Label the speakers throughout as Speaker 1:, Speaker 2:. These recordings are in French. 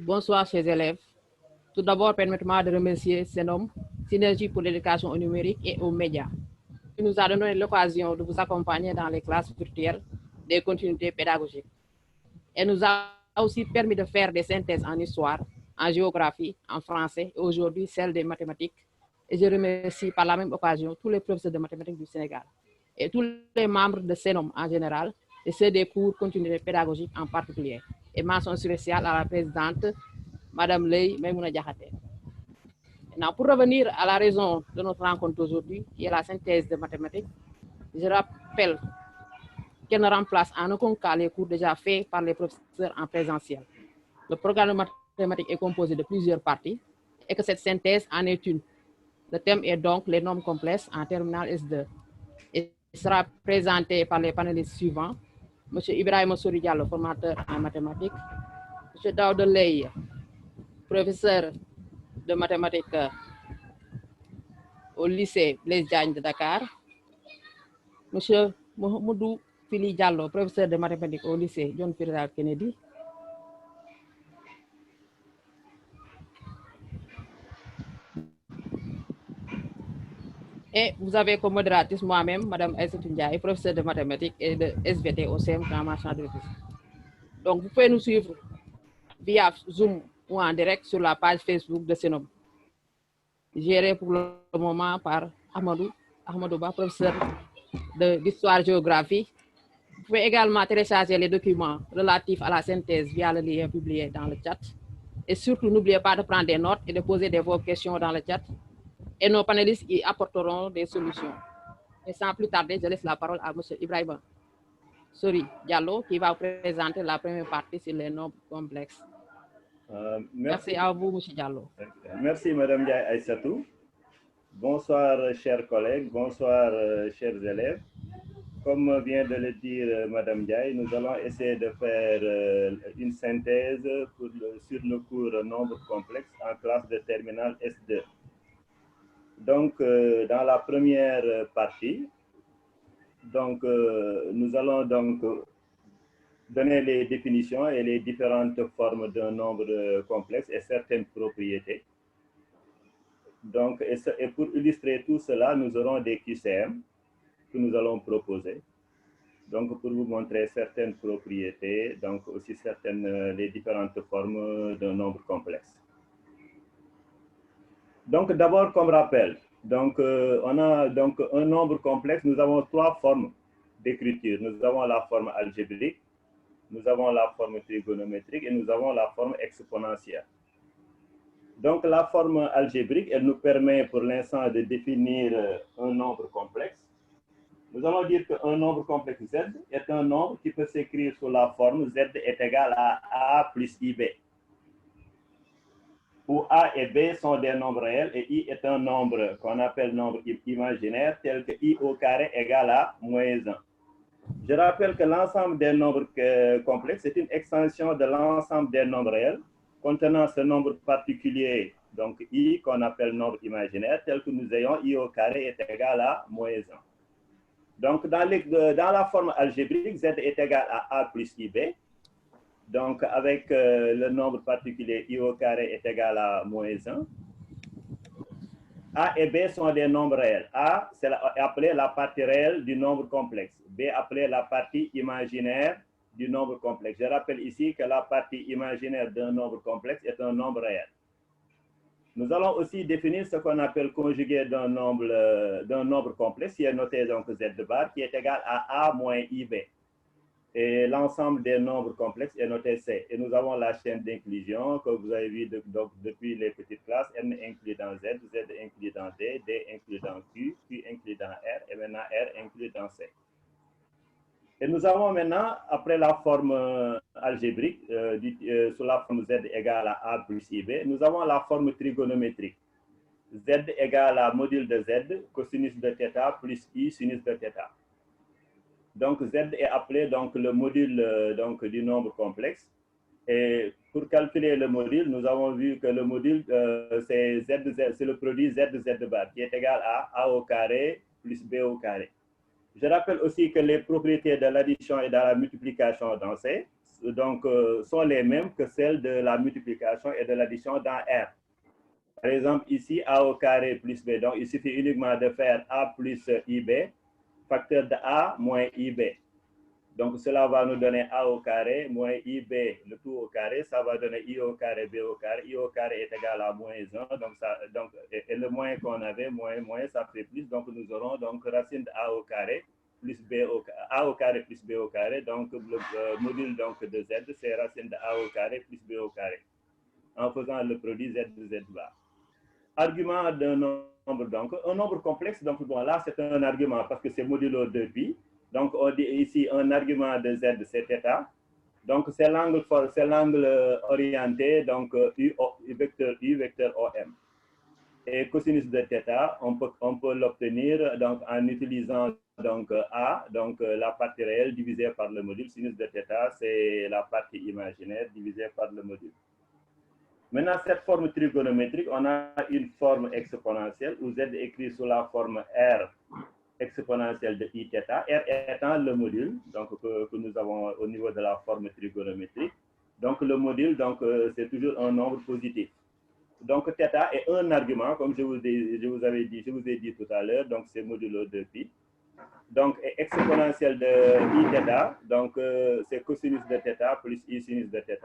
Speaker 1: Bonsoir, chers élèves. Tout d'abord, permettez-moi de remercier CENOM, Synergie pour l'éducation au numérique et aux médias, qui nous a donné l'occasion de vous accompagner dans les classes virtuelles des continuités pédagogiques. Elle nous a aussi permis de faire des synthèses en histoire, en géographie, en français et aujourd'hui celle des mathématiques. Et je remercie par la même occasion tous les professeurs de mathématiques du Sénégal et tous les membres de CENOM en général et ceux des cours continuités pédagogiques en particulier. Et mention spéciale à la présidente, Madame Ley Maimouna Diakhaté. Maintenant, pour revenir à la raison de notre rencontre aujourd'hui, qui est la synthèse de mathématiques, je rappelle qu'elle ne remplace en aucun cas les cours déjà faits par les professeurs en présentiel. Le programme de mathématiques est composé de plusieurs parties et que cette synthèse en est une. Le thème est donc les nombres complexes en terminale S2 et sera présenté par les panélistes suivants. M. Ibrahim Souri Diallo, formateur en mathématiques, M. Daouda Leye, professeur de mathématiques au lycée Blaise Diagne de Dakar, M. Mohamedou Fili Diallo, professeur de mathématiques au lycée John Fitzgerald Kennedy, et vous avez comme modératrice moi-même, Mme Aïssatou Ndiaye, professeure de mathématiques et de SVT au CM Camachan de Rufisque. Donc, vous pouvez nous suivre via Zoom ou en direct sur la page Facebook de CENOM, gérée pour le moment par Ahmadou Ba, professeur d'histoire-géographie. Vous pouvez également télécharger les documents relatifs à la synthèse via le lien publié dans le chat. Et surtout, n'oubliez pas de prendre des notes et de poser vos questions dans le chat. Et nos panélistes y apporteront des solutions. Et sans plus tarder, je laisse la parole à M. Ibrahim Souri Diallo qui va vous présenter la première partie sur les nombres complexes. Merci à vous, M. Diallo.
Speaker 2: Merci, Mme Ndiaye Aïssatou. Bonsoir, chers collègues. Bonsoir, chers élèves. Comme vient de le dire Mme Ndiaye, nous allons essayer de faire une synthèse sur le cours nombres complexes en classe de terminale S2. Donc, dans la première partie, nous allons donc donner les définitions et les différentes formes d'un nombre complexe et certaines propriétés. Donc, et pour illustrer tout cela, nous aurons des QCM que nous allons proposer. Donc, pour vous montrer certaines propriétés, donc aussi les différentes formes d'un nombre complexe. Donc, d'abord, comme rappel, donc, on a donc un nombre complexe, nous avons trois formes d'écriture. Nous avons la forme algébrique, nous avons la forme trigonométrique et nous avons la forme exponentielle. Donc, la forme algébrique, elle nous permet pour l'instant de définir un nombre complexe. Nous allons dire qu'un nombre complexe Z est un nombre qui peut s'écrire sous la forme Z est égal à A plus IB, où A et B sont des nombres réels et I est un nombre qu'on appelle nombre imaginaire tel que I au carré égale à -1. Je rappelle que l'ensemble des nombres complexes est une extension de l'ensemble des nombres réels contenant ce nombre particulier, donc I qu'on appelle nombre imaginaire, tel que nous ayons I au carré est égal à -1. Donc, dans la forme algébrique, Z est égal à A plus IB. Donc, avec le nombre particulier I au carré est égal à -1. A et B sont des nombres réels. A, c'est appelé la partie réelle du nombre complexe. B, appelé la partie imaginaire du nombre complexe. Je rappelle ici que la partie imaginaire d'un nombre complexe est un nombre réel. Nous allons aussi définir ce qu'on appelle conjugué d'un nombre complexe, qui est noté donc Z bar, qui est égal à A moins IB. Et l'ensemble des nombres complexes est noté C. Et nous avons la chaîne d'inclusion que vous avez vu depuis les petites classes, N inclus dans Z, Z inclus dans D, D inclus dans Q, Q inclus dans R, et maintenant R inclus dans C. Et nous avons maintenant, après la forme algébrique, sous la forme Z égale à A plus IB, nous avons la forme trigonométrique. Z égale à module de Z, cosinus de θ plus I sinus de θ. Donc, Z est appelé donc, le module du nombre complexe. Et pour calculer le module, nous avons vu que le module, c'est le produit Z bar, qui est égal à A au carré plus B au carré. Je rappelle aussi que les propriétés de l'addition et de la multiplication dans C sont les mêmes que celles de la multiplication et de l'addition dans R. Par exemple, ici, A au carré plus B. Donc, il suffit uniquement de faire A plus IB, facteur de A moins IB. Donc, cela va nous donner A au carré moins IB, le tout au carré. Ça va donner I au carré, B au carré. I au carré est égal à moins 1. Et le moins qu'on avait, moins, ça fait plus. Donc, nous aurons donc racine de A au carré plus B au carré. A au carré plus B au carré. Donc, le module donc, de Z, c'est racine de A au carré plus B au carré. En faisant le produit Z de Z bar. Argument d'un nombre, donc un nombre complexe, donc bon, là c'est un argument parce que c'est modulo de pi. Donc on dit ici un argument de Z, c'est θ. Donc c'est l'angle orienté, donc vecteur OM. Et cosinus de θ, on peut l'obtenir donc en utilisant donc A, donc la partie réelle divisée par le module. Sinus de θ, c'est la partie imaginaire divisée par le module. Maintenant, cette forme trigonométrique, on a une forme exponentielle où Z est écrit sous la forme R exponentielle de I θ, R étant le module donc, que nous avons au niveau de la forme trigonométrique. Donc, le module, donc, c'est toujours un nombre positif. Donc, θ est un argument, comme je vous ai dit tout à l'heure, donc c'est modulo de pi. Donc, exponentielle de I θ, donc c'est cosinus de θ plus I sinus de θ.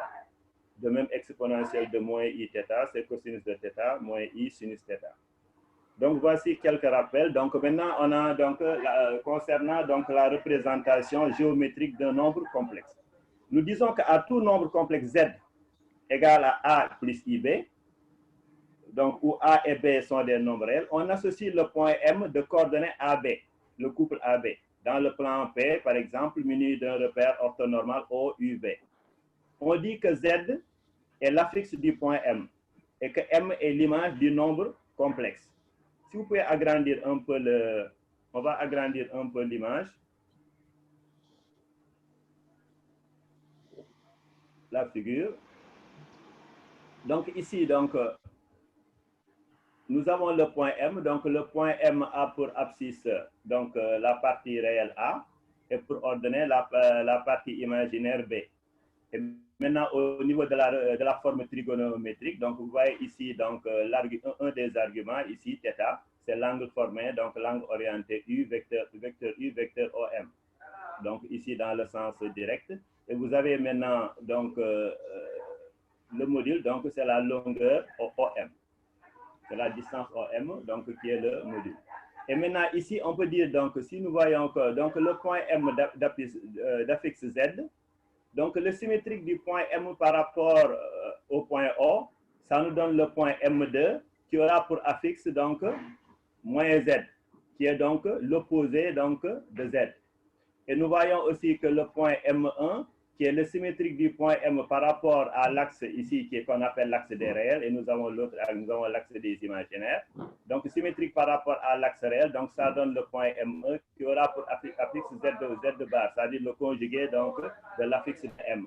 Speaker 2: De même, exponentielle de moins I θ, c'est cosinus de θ moins I sinus θ. Donc, voici quelques rappels. Donc, maintenant, on a donc, concernant donc, la représentation géométrique d'un nombre complexe. Nous disons qu'à tout nombre complexe Z égale à A plus IB, donc où A et B sont des nombres réels, on associe le point M de coordonnées AB, le couple AB, dans le plan P, par exemple, muni d'un repère orthonormal OUB. On dit que Z est l'affixe du point M et que M est l'image du nombre complexe. Si vous pouvez agrandir un peu on va agrandir un peu l'image. La figure. Donc ici, donc, nous avons le point M. Donc le point M a pour abscisse donc, la partie réelle A et pour ordonner la partie imaginaire B. Et maintenant, au niveau de la forme trigonométrique, donc vous voyez ici donc, un des arguments, ici, θ, c'est l'angle formé, donc l'angle orienté U, vecteur U, vecteur OM. Donc ici dans le sens direct. Et vous avez maintenant donc, le module, donc c'est la longueur OM. C'est la distance OM, donc qui est le module. Et maintenant ici, on peut dire, donc si nous voyons que donc, le point M d'affixe Z, donc, le symétrique du point M par rapport au point O, ça nous donne le point M2 qui aura pour affixe donc moins Z, qui est donc l'opposé donc de Z. Et nous voyons aussi que le point M1, qui est le symétrique du point M par rapport à l'axe ici, qu'on appelle l'axe des réels, et nous avons l'axe des imaginaires. Donc, symétrique par rapport à l'axe réel, donc ça donne le point M1 qui aura pour affixe Z bar, c'est-à-dire le conjugué donc, de l'affixe de M.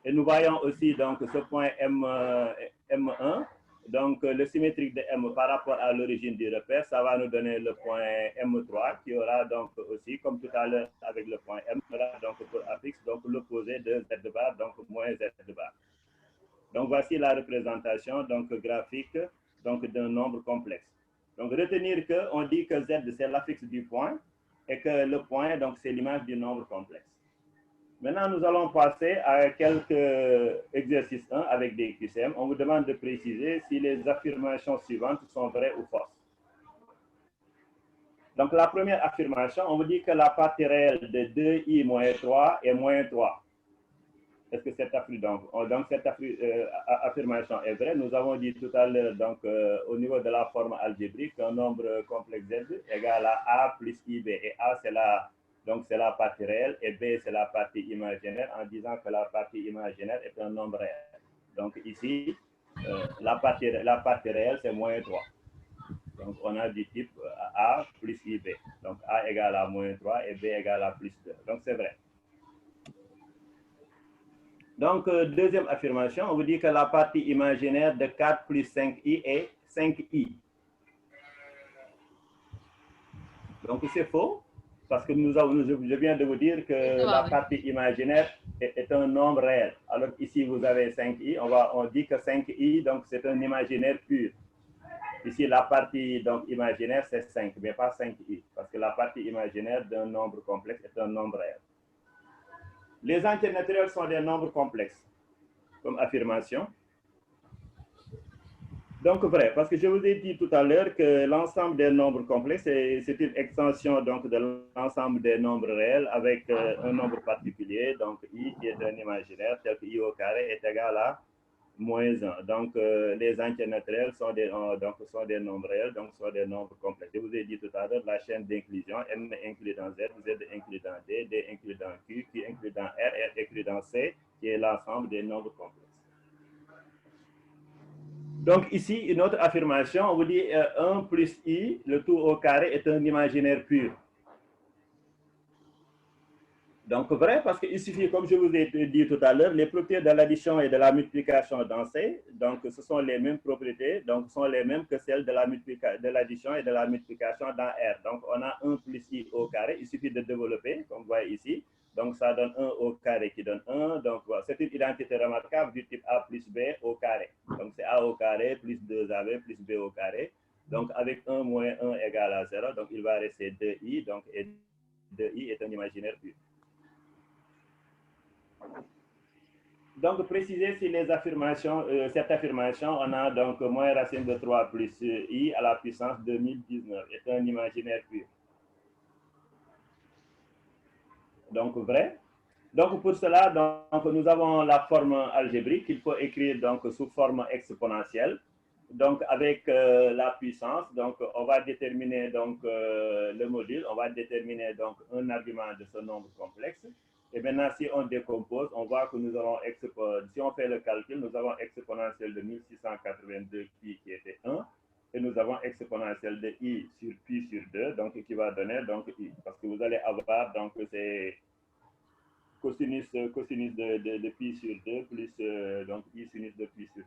Speaker 2: Et nous voyons aussi donc ce point M1, donc le symétrique de M par rapport à l'origine du repère, ça va nous donner le point M3 qui aura donc aussi, comme tout à l'heure avec le point M, aura donc pour affixe donc l'opposé de Z bar, donc moins Z bar. Donc voici la représentation donc graphique donc d'un nombre complexe. Donc retenir qu'on dit que Z c'est l'affixe du point et que le point donc c'est l'image du nombre complexe. Maintenant, nous allons passer à quelques exercices 1 avec des QCM. On vous demande de préciser si les affirmations suivantes sont vraies ou fausses. Donc, la première affirmation, on vous dit que la partie réelle de 2i moins 3 est moins 3. Est-ce que cette affirmation est vraie? Nous avons dit tout à l'heure, donc, au niveau de la forme algébrique, qu'un nombre complexe Z égale à A plus IB. Et A, c'est la partie réelle et B, c'est la partie imaginaire, en disant que la partie imaginaire est un nombre réel. Donc ici, la partie réelle, c'est moins 3. Donc on a du type A plus IB. Donc A égale à moins 3 et B égale à plus 2. Donc c'est vrai. Donc deuxième affirmation, on vous dit que la partie imaginaire de 4 plus 5i est 5i. Donc c'est faux. Parce que je viens de vous dire que la partie imaginaire est un nombre réel. Alors ici, vous avez 5i. On dit que 5i, donc c'est un imaginaire pur. Ici, la partie donc, imaginaire, c'est 5, mais pas 5i. Parce que la partie imaginaire d'un nombre complexe est un nombre réel. Les entiers naturels sont des nombres complexes, comme affirmation. Donc, vrai, parce que je vous ai dit tout à l'heure que l'ensemble des nombres complexes, c'est une extension donc, de l'ensemble des nombres réels avec un nombre particulier, donc i qui est un imaginaire, tel que i au carré est égal à moins 1. Donc, les entiers naturels sont des nombres réels, donc sont des nombres complexes. Je vous ai dit tout à l'heure, la chaîne d'inclusion, n inclus dans z, z inclus dans d, d inclus dans q, q inclus dans r, r inclus dans c, qui est l'ensemble des nombres complexes. Donc ici, une autre affirmation, on vous dit 1 plus i, le tout au carré, est un imaginaire pur. Donc vrai, parce qu'il suffit, comme je vous ai dit tout à l'heure, les propriétés de l'addition et de la multiplication dans C, donc ce sont les mêmes propriétés, donc sont les mêmes que celles de l'addition et de la multiplication dans R. Donc on a 1 plus i au carré, il suffit de développer, comme vous voyez ici. Donc ça donne 1 au carré qui donne 1. Donc voilà, c'est une identité remarquable du type A plus B au carré. Donc c'est A au carré plus 2AB plus B au carré. Donc avec 1 moins 1 égale à 0, donc il va rester 2i, donc et 2i est un imaginaire pur. Donc, préciser si les affirmations, cette affirmation, on a donc moins racine de 3 plus i à la puissance de 1019, est un imaginaire pur. Donc, vrai. Donc, pour cela, donc, nous avons la forme algébrique qu'il faut écrire donc, sous forme exponentielle. Donc, avec la puissance, donc, on va déterminer donc, le module, on va déterminer donc, un argument de ce nombre complexe. Et maintenant, si on décompose, on voit que nous avons, si on fait le calcul, nous avons exponentielle de 1682 pi qui était 1, et nous avons exponentielle de i sur pi sur 2, donc qui va donner donc i. Parce que vous allez avoir, donc c'est cosinus de pi sur 2 plus donc i sinus de pi sur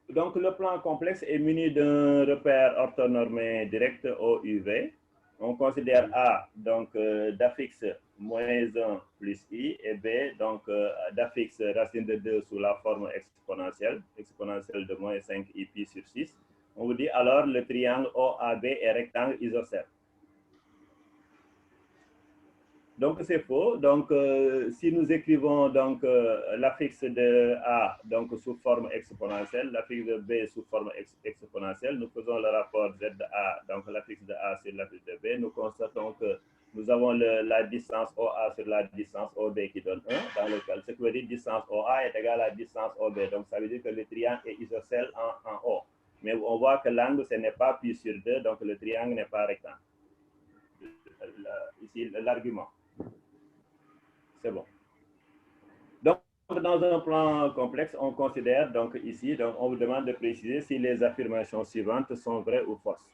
Speaker 2: 2. Donc le plan complexe est muni d'un repère orthonormé direct OUV. On considère A donc d'affixe moins 1 plus i et B donc d'affixe racine de 2 sous la forme exponentielle de moins 5 i pi sur 6. On vous dit alors le triangle OAB est rectangle isocèle. Donc c'est faux. Donc si nous écrivons donc l'affixe de A donc sous forme exponentielle, l'affixe de B sous forme exponentielle, nous faisons le rapport Z de A, donc l'affixe de A sur l'affixe de B, nous constatons que nous avons la distance OA sur la distance OB qui donne 1 dans le cas. Ce qui veut dire distance OA est égale à distance OB. Donc ça veut dire que le triangle est isocèle en O. Mais on voit que l'angle ce n'est pas pi sur 2, donc le triangle n'est pas rectangle. Ici l'argument. C'est bon. Donc, dans un plan complexe, on considère donc ici, donc on vous demande de préciser si les affirmations suivantes sont vraies ou fausses.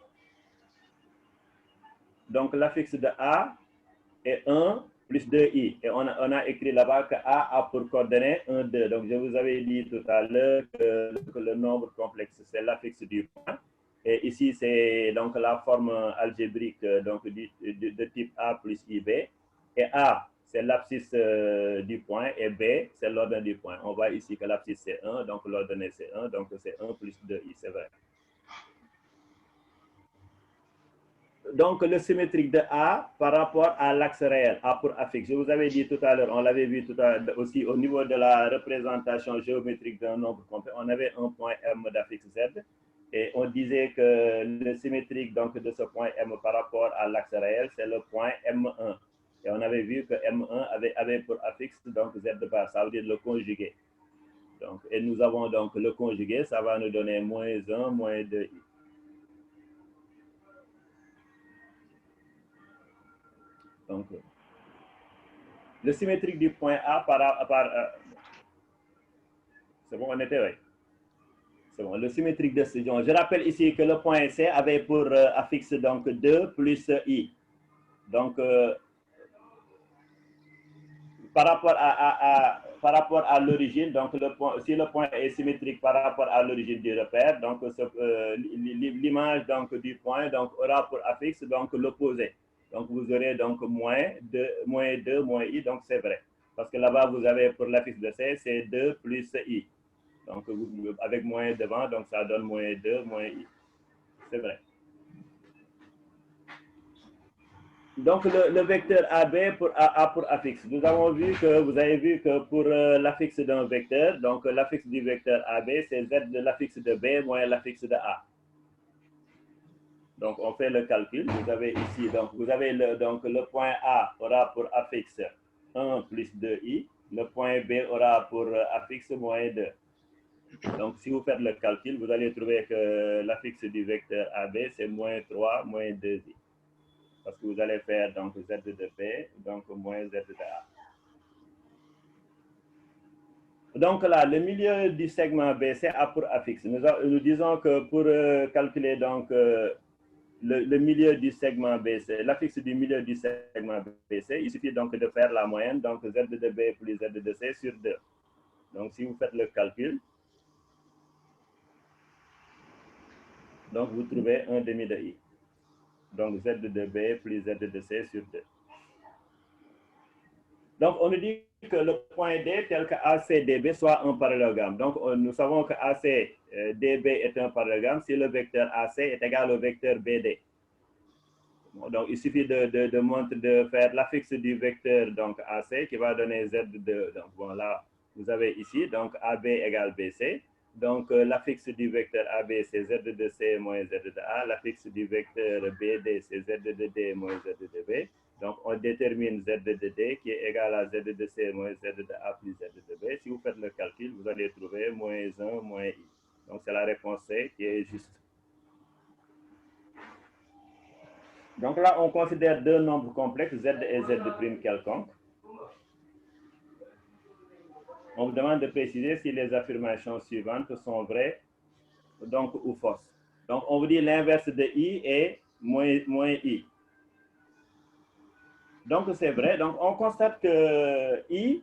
Speaker 2: Donc, l'affixe de A est 1 plus 2i. Et on a écrit là-bas que A a pour coordonnée 1, 2. Donc, je vous avais dit tout à l'heure que le nombre complexe, c'est l'affixe du point. Et ici, c'est donc la forme algébrique donc, de type A plus IB. Et A, c'est l'abscisse du point, et B, c'est l'ordonnée du point. On voit ici que l'abscisse c'est 1, donc l'ordonnée c'est 1, donc c'est 1 plus 2i, c'est vrai. Donc le symétrique de A par rapport à l'axe réel, A pour affixe. Je vous avais dit tout à l'heure, on l'avait vu tout à l'heure aussi au niveau de la représentation géométrique d'un nombre complet, on avait un point M d'affixe Z. Et on disait que le symétrique donc, de ce point M par rapport à l'axe réel, c'est le point M1. Et on avait vu que M1 avait pour affixe donc Z de bar, ça veut dire le conjugué. Donc, et nous avons donc le conjugué, ça va nous donner moins 1, moins 2i. Donc, le symétrique du point A c'est bon, on était, oui. C'est bon, le symétrique de ce genre. Je rappelle ici que le point C avait pour affixe donc 2 plus i. Donc, par rapport par rapport à l'origine, donc si le point est symétrique par rapport à l'origine du repère, donc l'image donc du point donc aura pour affixe donc l'opposé. Donc vous aurez donc moins 2, moins i, donc c'est vrai. Parce que là-bas, vous avez pour l'affixe de C, c'est 2 plus i. Donc avec moins devant, donc ça donne moins 2, moins i. C'est vrai. Donc, le vecteur AB a pour affixe. Nous avons vu que, vous avez vu que pour l'affixe d'un vecteur, donc l'affixe du vecteur AB, c'est Z de l'affixe de B moins l'affixe de A. Donc, on fait le calcul. Vous avez ici, donc, vous avez le point A aura pour affixe 1 plus 2i. Le point B aura pour affixe moins 2. Donc, si vous faites le calcul, vous allez trouver que l'affixe du vecteur AB, c'est moins 3, moins 2i. Parce que vous allez faire donc Z de B, donc moins Z de A. Donc là, le milieu du segment BC a pour affixe. Nous disons que pour calculer donc le milieu du segment BC, l'affixe du milieu du segment BC, il suffit donc de faire la moyenne, donc Z de B plus Z de C sur 2. Donc si vous faites le calcul, donc vous trouvez 1 demi de I. Donc Z de B plus Z de C sur 2. Donc on nous dit que le point D tel que ACDB soit un parallélogramme. Donc nous savons que ACDB est un parallélogramme si le vecteur AC est égal au vecteur BD. Donc il suffit de faire l'affixe du vecteur donc AC qui va donner Z de, donc bon là vous avez ici donc AB égale BC. Donc l'affixe du vecteur AB c'est Z de C moins Z de A, l'affixe du vecteur BD c'est Z de D moins Z de B. Donc on détermine Z de D qui est égal à Z de C moins Z de A plus Z de B. Si vous faites le calcul, vous allez trouver moins 1 moins I. Donc c'est la réponse C qui est juste. Donc là, on considère deux nombres complexes, Z et Z' quelconques. On vous demande de préciser si les affirmations suivantes sont vraies donc, ou fausses. Donc, on vous dit l'inverse de I est moins I. Donc, c'est vrai. Donc, on constate que I,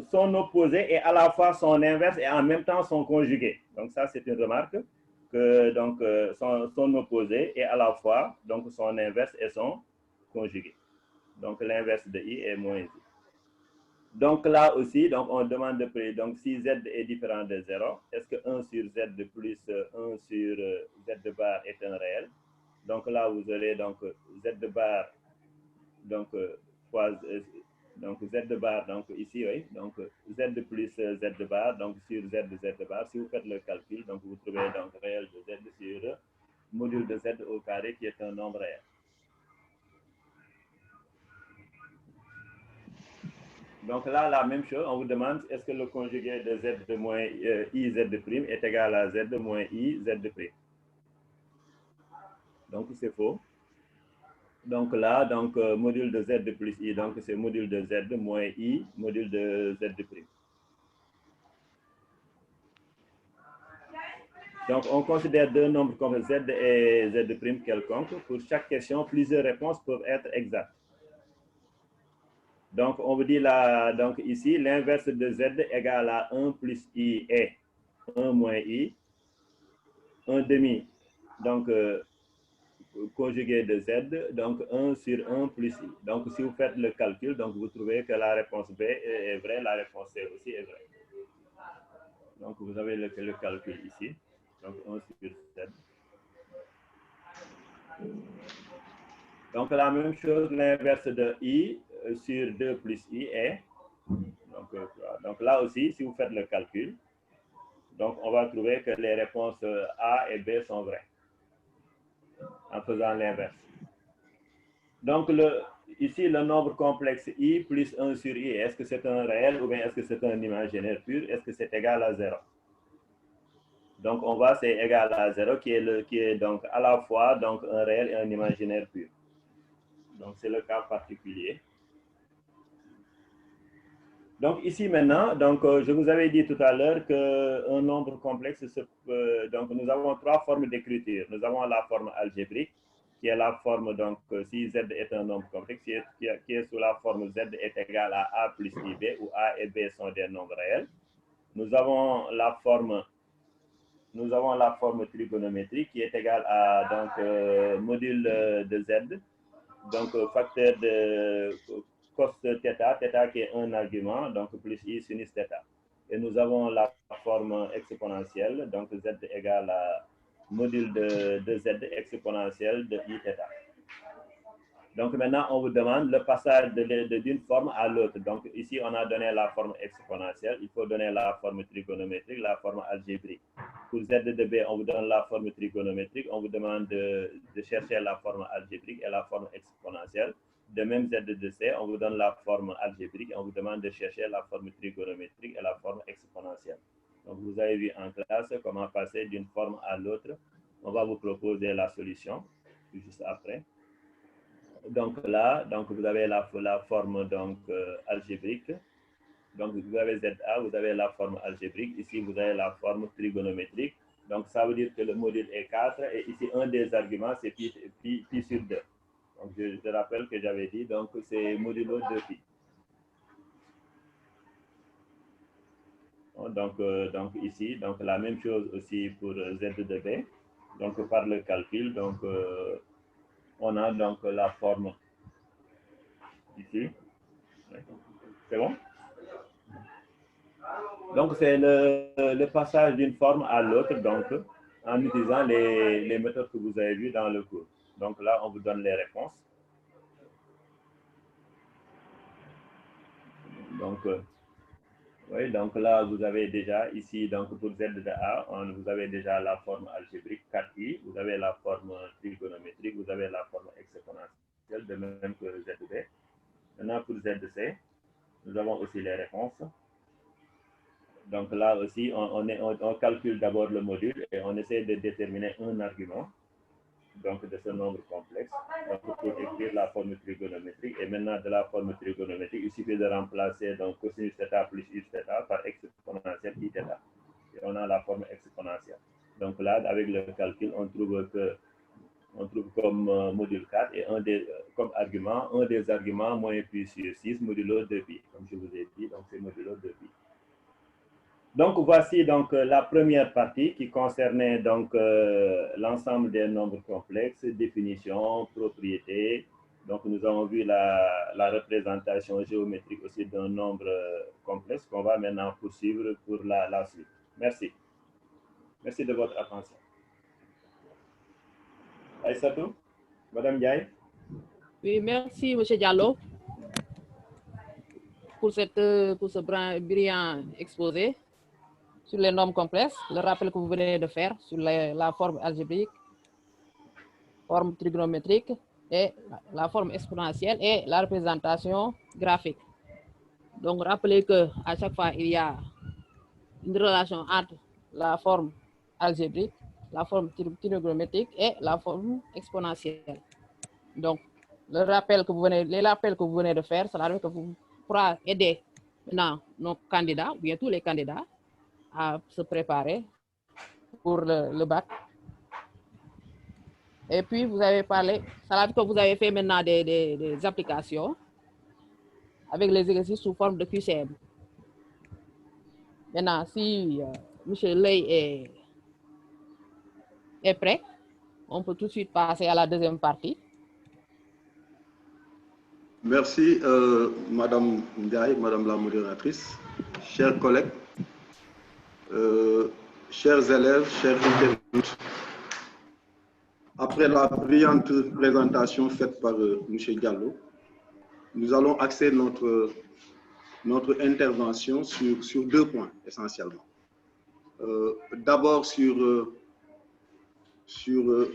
Speaker 2: son opposé est à la fois son inverse et en même temps son conjugué. Donc, ça, c'est une remarque que donc, son opposé est à la fois donc, son inverse et son conjugué. Donc, l'inverse de I est moins I. Donc là aussi, donc on demande de près, donc si Z est différent de 0, est-ce que 1 sur Z plus 1 sur Z bar est un réel? Donc là, vous aurez donc Z bar, donc, fois, donc Z bar, donc ici, oui, donc Z plus Z bar, donc sur Z bar, si vous faites le calcul, donc vous trouvez donc réel de Z sur module de Z au carré qui est un nombre réel. Donc là, la même chose, on vous demande est-ce que le conjugué de Z de moins IZ' est égal à Z moins IZ'. Donc c'est faux. Donc là, donc module de Z plus I, donc c'est module de Z moins I, module de Z'. Donc on considère deux nombres comme Z et Z' quelconque. Pour chaque question, plusieurs réponses peuvent être exactes. Donc, on vous dit là, donc ici, l'inverse de Z égale à 1 plus I est 1 moins I, 1 demi, donc conjugué de Z, donc 1 sur 1 plus I. Donc, si vous faites le calcul, donc vous trouvez que la réponse B est vraie, la réponse C aussi est vraie. Donc, vous avez le calcul ici, donc 1 sur Z. Donc, la même chose, l'inverse de I sur 2 plus I est, donc là aussi, si vous faites le calcul, donc on va trouver que les réponses A et B sont vraies en faisant l'inverse. Donc ici, le nombre complexe I plus 1 sur I, est-ce que c'est un réel ou bien est-ce que c'est un imaginaire pur? Est-ce que c'est égal à 0? Donc on voit c'est égal à 0 qui est donc à la fois donc, un réel et un imaginaire pur. Donc c'est le cas particulier. Donc ici maintenant, donc, je vous avais dit tout à l'heure qu'un nombre complexe, donc nous avons trois formes d'écriture. Nous avons la forme algébrique, qui est la forme, donc, si Z est un nombre complexe, qui est sous la forme Z est égal à A plus IB, où A et B sont des nombres réels. Nous avons la forme trigonométrique qui est égale à donc, module de Z, donc facteur de cos θ, θ qui est un argument, donc plus I sinus θ. Et nous avons la forme exponentielle, donc Z égale à module de Z exponentielle de Iθ. Donc maintenant, on vous demande le passage d'une forme à l'autre. Donc ici, on a donné la forme exponentielle. Il faut donner la forme trigonométrique, la forme algébrique. Pour Z de B, on vous donne la forme trigonométrique. On vous demande de chercher la forme algébrique et la forme exponentielle. De même, Z de C, on vous donne la forme algébrique. On vous demande de chercher la forme trigonométrique et la forme exponentielle. Donc vous avez vu en classe comment passer d'une forme à l'autre. On va vous proposer la solution juste après. Donc là, donc vous avez la forme donc, algébrique. Donc vous avez ZA, vous avez la forme algébrique. Ici, vous avez la forme trigonométrique. Donc ça veut dire que le module est 4. Et ici, un des arguments, c'est pi sur 2. Donc je rappelle que j'avais dit, donc c'est modulo 2pi. Donc ici, donc la même chose aussi pour Z de B. Donc par le calcul, donc on a donc la forme ici. C'est bon? Donc, c'est le passage d'une forme à l'autre, donc en utilisant les méthodes que vous avez vues dans le cours. Donc là, on vous donne les réponses. Donc, oui, donc là, vous avez déjà ici, donc pour Z de A, vous avez déjà la forme algébrique 4i, vous avez la forme trigonométrique, vous avez la forme exponentielle, de même que Z de B. Maintenant, pour Z de C, nous avons aussi les réponses. Donc là aussi, on calcule d'abord le module et on essaie de déterminer un argument donc de ce nombre complexe donc pour écrire la forme trigonométrique. Et maintenant, de la forme trigonométrique, il suffit de remplacer donc cosinus θ plus I θ par exponentielle Iθ. Et on a la forme exponentielle. Donc là, avec le calcul, on trouve comme module 4 et comme argument, un des arguments moins pi sur 6 modulo 2pi. Comme je vous ai dit, donc c'est modulo 2pi. Donc voici donc la première partie qui concernait donc l'ensemble des nombres complexes, définition, propriétés. Donc nous avons vu la représentation géométrique aussi d'un nombre complexe qu'on va maintenant poursuivre pour la suite. Merci. Merci de votre attention. Aïssatou, Madame Ndiaye.
Speaker 1: Oui, merci M. Diallo pour ce brillant exposé sur les nombres complexes, le rappel que vous venez de faire sur la forme algébrique, forme trigonométrique et la forme exponentielle et la représentation graphique. Donc, rappelez qu'à chaque fois, il y a une relation entre la forme algébrique, la forme trigonométrique et la forme exponentielle. Donc, les rappels que vous venez de faire, ça pourra aider maintenant nos candidats, ou bien tous les candidats, à se préparer pour le bac. Et puis, vous avez parlé, ça veut dire que vous avez fait maintenant des applications avec les exercices sous forme de QCM. Maintenant, si M. Ley est prêt, on peut tout de suite passer à la deuxième partie.
Speaker 3: Merci, Madame Ndiaye, Madame la modératrice, chers collègues, chers élèves, chers internautes. Après la brillante présentation faite par M. Diallo, nous allons axer notre intervention sur deux points essentiellement. D'abord sur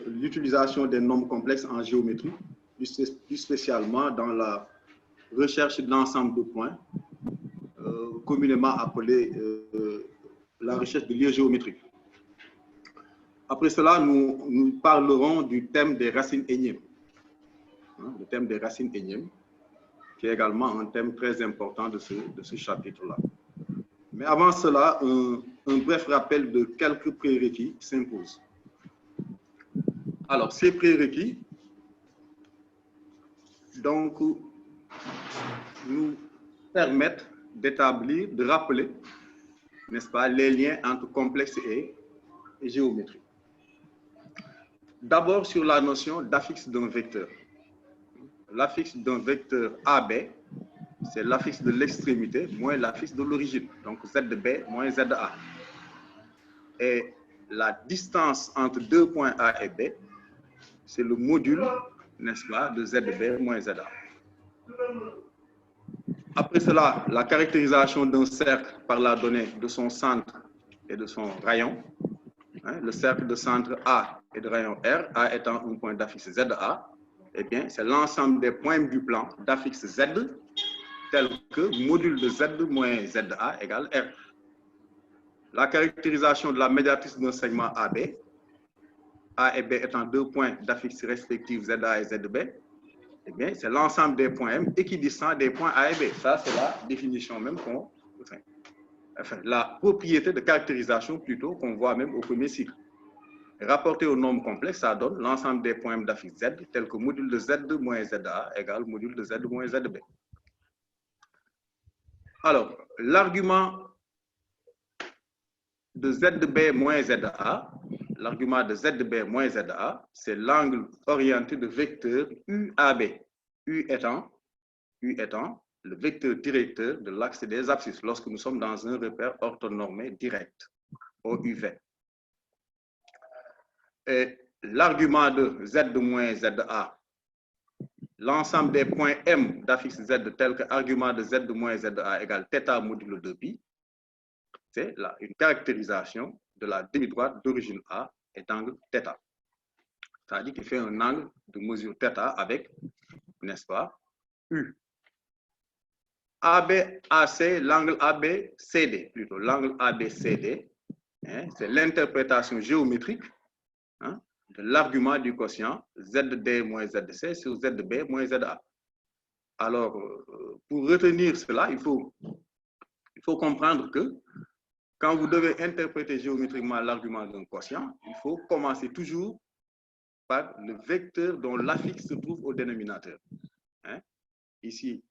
Speaker 3: l'utilisation des nombres complexes en géométrie, plus spécialement dans la recherche d'ensemble de points, communément appelée la recherche de lieux géométriques. Après cela, nous parlerons du thème des racines énièmes. Le thème des racines énièmes, qui est également un thème très important de ce chapitre-là. Mais avant cela, un bref rappel de quelques prérequis s'impose. Alors, ces prérequis donc nous permettent d'établir, de rappeler, n'est-ce pas, les liens entre complexe et géométrie. D'abord sur la notion d'affixe d'un vecteur. L'affixe d'un vecteur AB, c'est l'affixe de l'extrémité moins l'affixe de l'origine, donc ZB moins ZA. Et la distance entre deux points A et B, c'est le module, n'est-ce pas, de ZB moins ZA. Après cela, la caractérisation d'un cercle par la donnée de son centre et de son rayon. Le cercle de centre A et de rayon R, A étant un point d'affixe ZA, eh bien, c'est l'ensemble des points du plan d'affixe Z, tel que module de Z moins ZA égale R. La caractérisation de la médiatrice d'un segment AB, A et B étant deux points d'affixe respectifs ZA et ZB, eh bien, c'est l'ensemble des points M équidistants des points A et B. Ça, c'est la définition même qu'on... Enfin, la propriété de caractérisation plutôt qu'on voit même au premier cycle. Rapporté au nombre complexe, ça donne l'ensemble des points d'affixe Z, tel que module de Z moins ZA égale module de Z moins ZB. Alors, l'argument de ZB moins ZA, l'argument de ZB moins ZA, c'est l'angle orienté de vecteur UAB. U étant le vecteur directeur de l'axe des abscisses lorsque nous sommes dans un repère orthonormé direct, OUV. Et l'argument de Z moins ZA, l'ensemble des points M d'affixe Z tel que argument de Z moins ZA égale θ modulo 2π, c'est une caractérisation de la demi-droite d'origine A et d'angle θ. C'est-à-dire qu'il fait un angle de mesure θ avec, n'est-ce pas, U. ABAC, l'angle ABCD, plutôt l'angle ABCD, c'est l'interprétation géométrique de l'argument du quotient ZD moins ZC sur ZB moins ZA. Alors, pour retenir cela, il faut comprendre que quand vous devez interpréter géométriquement l'argument d'un quotient, il faut commencer toujours par le vecteur dont l'affixe se trouve au dénominateur. Ici,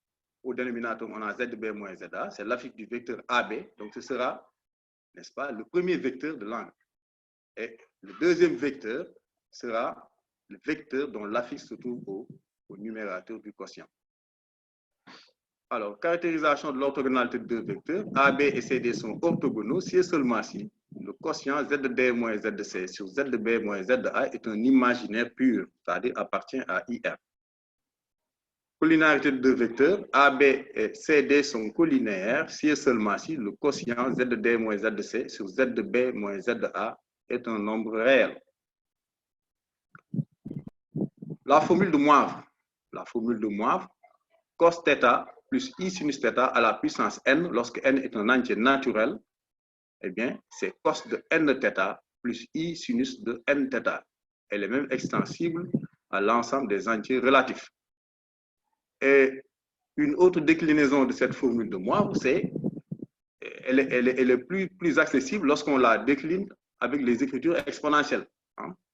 Speaker 3: au dénominateur, on a ZB moins ZA, c'est l'affixe du vecteur AB, donc ce sera, n'est-ce pas, le premier vecteur de l'angle. Et le deuxième vecteur sera le vecteur dont l'affixe se trouve au numérateur du quotient. Alors, caractérisation de l'orthogonalité de deux vecteurs, AB et CD sont orthogonaux si et seulement si le quotient ZD moins ZC sur ZB moins ZA est un imaginaire pur, c'est-à-dire appartient à IR. Collinarité de deux vecteurs, AB et CD sont collinaires si et seulement si le quotient ZD moins ZC sur ZB moins ZA est un nombre réel. La formule de Moivre, cos θ plus I sinus θ à la puissance n, lorsque n est un entier naturel, eh bien, c'est cos de n θ plus I sinus de n θ. Elle est même extensible à l'ensemble des entiers relatifs. Et une autre déclinaison de cette formule de Moivre, c'est elle est plus accessible lorsqu'on la décline avec les écritures exponentielles.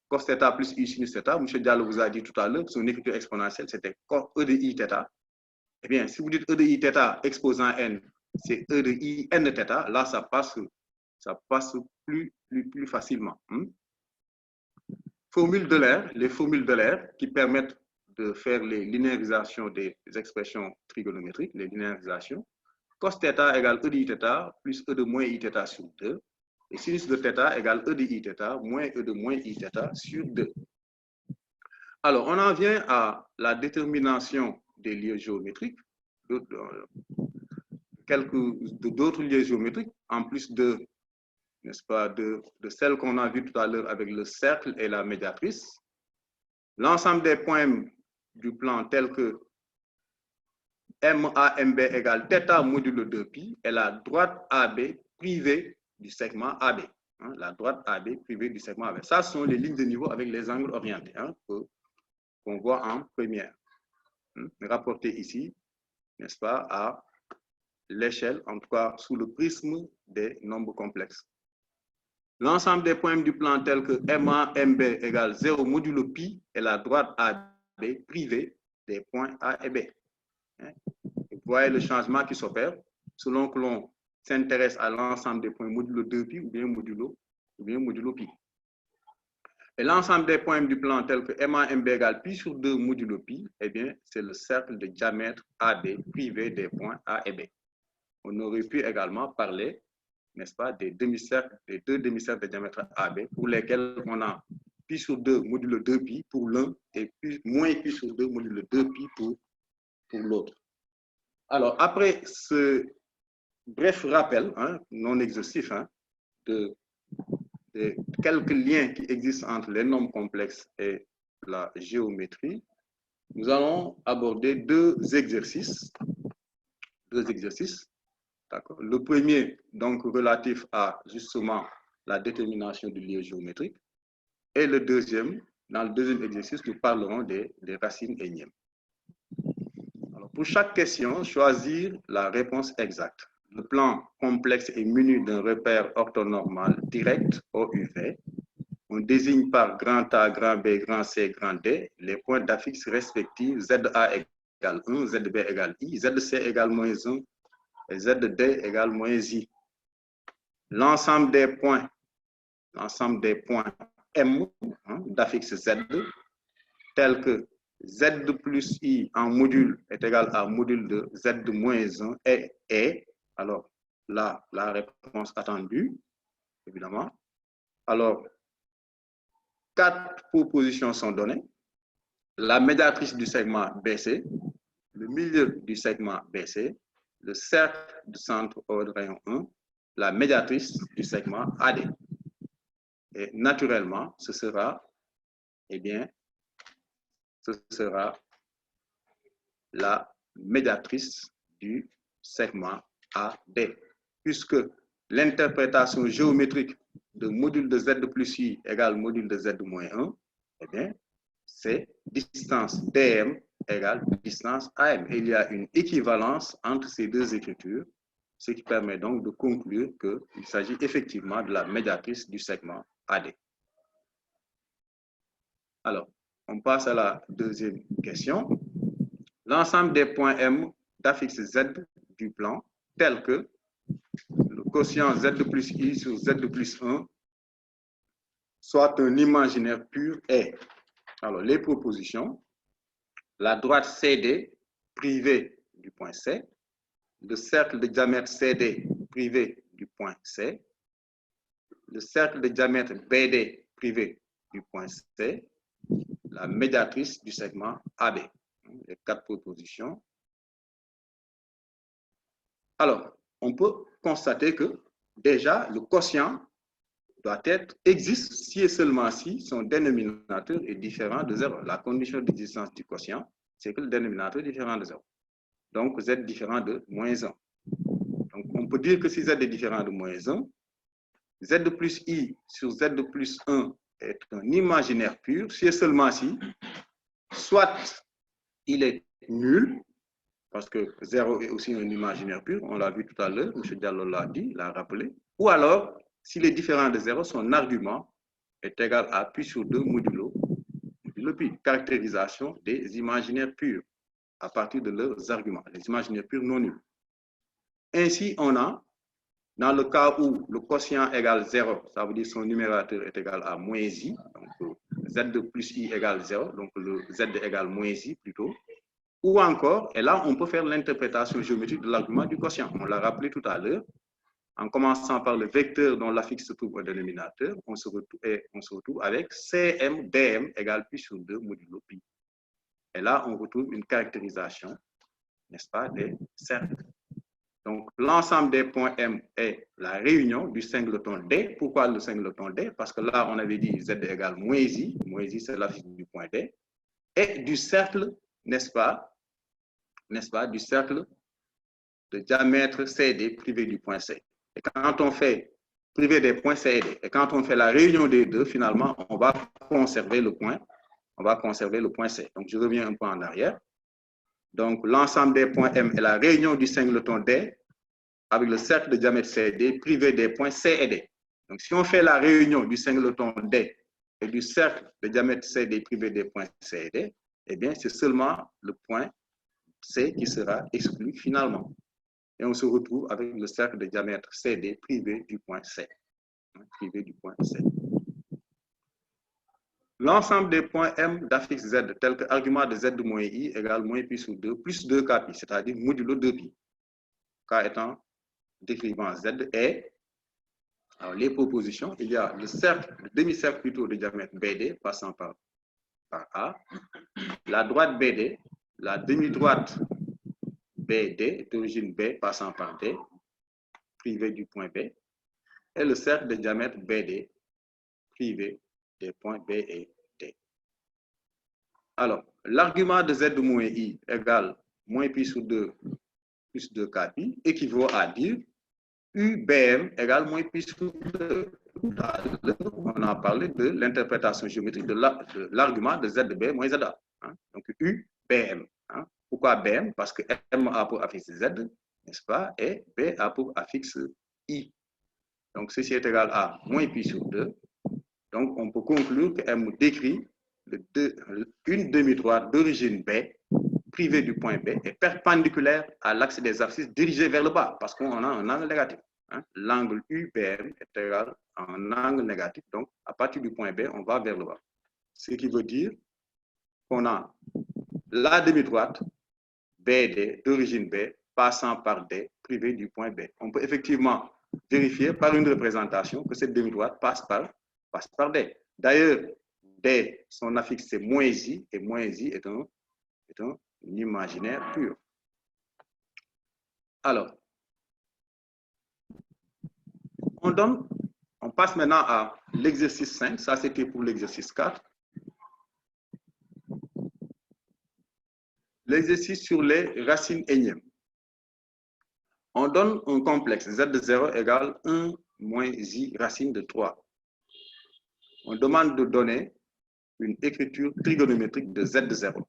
Speaker 3: Cos θ plus I sinus θ, M. Diallo vous a dit tout à l'heure, son écriture exponentielle, c'était E de I θ. Eh bien, si vous dites E de I θ exposant n, c'est E de I n θ, là, ça passe plus facilement. Les formules d'Euler qui permettent de faire les linéarisations des expressions trigonométriques, les linéarisations. Cos θ égale E de I θ plus E de moins I θ sur 2. Et sinus de θ égale E de I θ moins E de moins I θ sur 2. Alors, on en vient à la détermination des lieux géométriques, d'autres lieux géométriques, en plus de, n'est-ce pas, de celles qu'on a vues tout à l'heure avec le cercle et la médiatrice. L'ensemble des points du plan tels que MAMB égale θ modulo 2π et la droite AB privée du segment AB. La droite AB privée du segment AB. Ça, ce sont les lignes de niveau avec les angles orientés qu'on voit en première. Rapporté ici, n'est-ce pas, à l'échelle, en tout cas sous le prisme des nombres complexes. L'ensemble des points du plan tels que MA, MB égale 0 modulo pi et la droite AB privée des points A et B. Vous voyez le changement qui s'opère selon que l'on s'intéresse à l'ensemble des points modulo 2pi ou bien modulo pi. Et l'ensemble des points du plan tels que MA MB égale pi sur 2 modulo pi, eh bien, c'est le cercle de diamètre AB privé des points A et B. On aurait pu également parler, n'est-ce pas, des demi-cercles, des deux demi-cercles de diamètre AB pour lesquels on a pi sur 2 modulo 2pi pour l'un et moins pi sur 2 modulo 2pi pour l'autre. Alors, après ce bref rappel, non exhaustif, de quelques liens qui existent entre les nombres complexes et la géométrie, nous allons aborder deux exercices. D'accord. Le premier, donc, relatif à justement la détermination du lien géométrique. Et le deuxième, dans le deuxième exercice, nous parlerons des racines énièmes. Alors, pour chaque question, choisir la réponse exacte. Le plan complexe est muni d'un repère orthonormal direct OUV. On désigne par grand A, grand B, grand C, grand D les points d'affixe respectifs ZA égale 1, ZB égale I, ZC égale moins 1 et ZD égale moins I. L'ensemble des points M d'affixe Z, tels que Z plus I en module est égal à module de Z moins 1 et alors là, la réponse attendue, évidemment. Alors, 4 propositions sont données. La médiatrice du segment BC, le milieu du segment BC, le cercle du centre hors de rayon 1, la médiatrice du segment AD. Et naturellement, ce sera, eh bien, ce sera la médiatrice du segment AD, puisque l'interprétation géométrique de module de Z plus I égale module de Z moins 1, eh bien, c'est distance DM égale distance AM. Et il y a une équivalence entre ces deux écritures, ce qui permet donc de conclure qu'il s'agit effectivement de la médiatrice du segment AD. Alors, on passe à la deuxième question. L'ensemble des points M d'affixe Z du plan, tel que le quotient Z plus I sur Z plus 1, soit un imaginaire pur est. Alors, les propositions, la droite CD privée du point C, le cercle de diamètre CD privé du point C, le cercle de diamètre BD privé du point C, la médiatrice du segment AB. Les 4 propositions. Alors, on peut constater que déjà le quotient existe si et seulement si son dénominateur est différent de 0. La condition d'existence du quotient, c'est que le dénominateur est différent de 0. Donc, Z est différent de moins 1. Donc, on peut dire que si Z est différent de moins 1, Z plus I sur Z plus 1 est un imaginaire pur, si et seulement si, soit il est nul, parce que 0 est aussi un imaginaire pur, on l'a vu tout à l'heure, M. Diallo l'a dit, l'a rappelé, ou alors, s'il est différent de 0, son argument est égal à pi sur 2 modulo pi, caractérisation des imaginaires purs à partir de leurs arguments, les imaginaires purs non nuls. Ainsi, on a, dans le cas où le quotient égale 0, ça veut dire son numérateur est égal à moins i, donc Z plus i égale 0, donc le Z égale moins i plutôt, ou encore, et là on peut faire l'interprétation géométrique de l'argument du quotient, on l'a rappelé tout à l'heure, en commençant par le vecteur dont l'affixe se trouve au dénominateur, on se retrouve avec Cm dm égale pi sur 2 modulo pi. Et là, on retrouve une caractérisation, n'est-ce pas, des cercles. Donc, l'ensemble des points M est la réunion du singleton D. Pourquoi le singleton D? Parce que là, on avait dit Z égale moins I c'est l'affixe du point D, et du cercle, n'est-ce pas, du cercle de diamètre CD privé du point C. Et quand on fait privé des points C et D, et quand on fait la réunion des deux, finalement, on va conserver le point C. Donc, je reviens un peu en arrière. Donc, l'ensemble des points M est la réunion du singleton D avec le cercle de diamètre CD privé des points C et D. Donc, si on fait la réunion du singleton D et du cercle de diamètre CD privé des points C et D, eh bien, c'est seulement le point C qui sera exclu finalement. Et on se retrouve avec le cercle de diamètre CD privé du point C. Privé du point C. L'ensemble des points M d'affixe Z, tel que argument de Z de moins I égale moins pi sur 2 plus 2kpi, c'est-à-dire modulo 2pi. K étant décrivant Z et alors, les propositions, il y a le cercle, le demi-cercle plutôt de diamètre BD passant par A, la droite BD, la demi-droite BD d'origine B passant par D, privé du point B, et le cercle de diamètre BD privé des points B et D. Alors, l'argument de Z de moins I égale moins pi sur 2 plus 2kpi équivaut à dire UBM égale moins pi sur 2. On a parlé de l'interprétation géométrique de l'argument de Z de B moins ZA. Hein? Donc, UBM. Hein? Pourquoi BM? Parce que M a pour affixe Z, n'est-ce pas? Et B a pour affixe I. Donc, ceci est égal à moins pi sur 2. Donc, on peut conclure que M décrit une demi-droite d'origine B, privée du point B, est perpendiculaire à l'axe des abscisses dirigé vers le bas, parce qu'on a un angle négatif. Hein? L'angle UBM est égal à un angle négatif. Donc, à partir du point B, on va vers le bas. Ce qui veut dire qu'on a la demi-droite BD d'origine B passant par D, privée du point B. On peut effectivement vérifier par une représentation que cette demi-droite passe par D. D'ailleurs, D, son affixe c'est moins I, et moins I est un imaginaire pur. Alors, on passe maintenant à l'exercice 5, ça c'était pour l'exercice 4. L'exercice sur les racines énièmes. On donne un complexe Z de 0 égale 1 moins I racine de 3. On demande de donner une écriture trigonométrique de Z de 0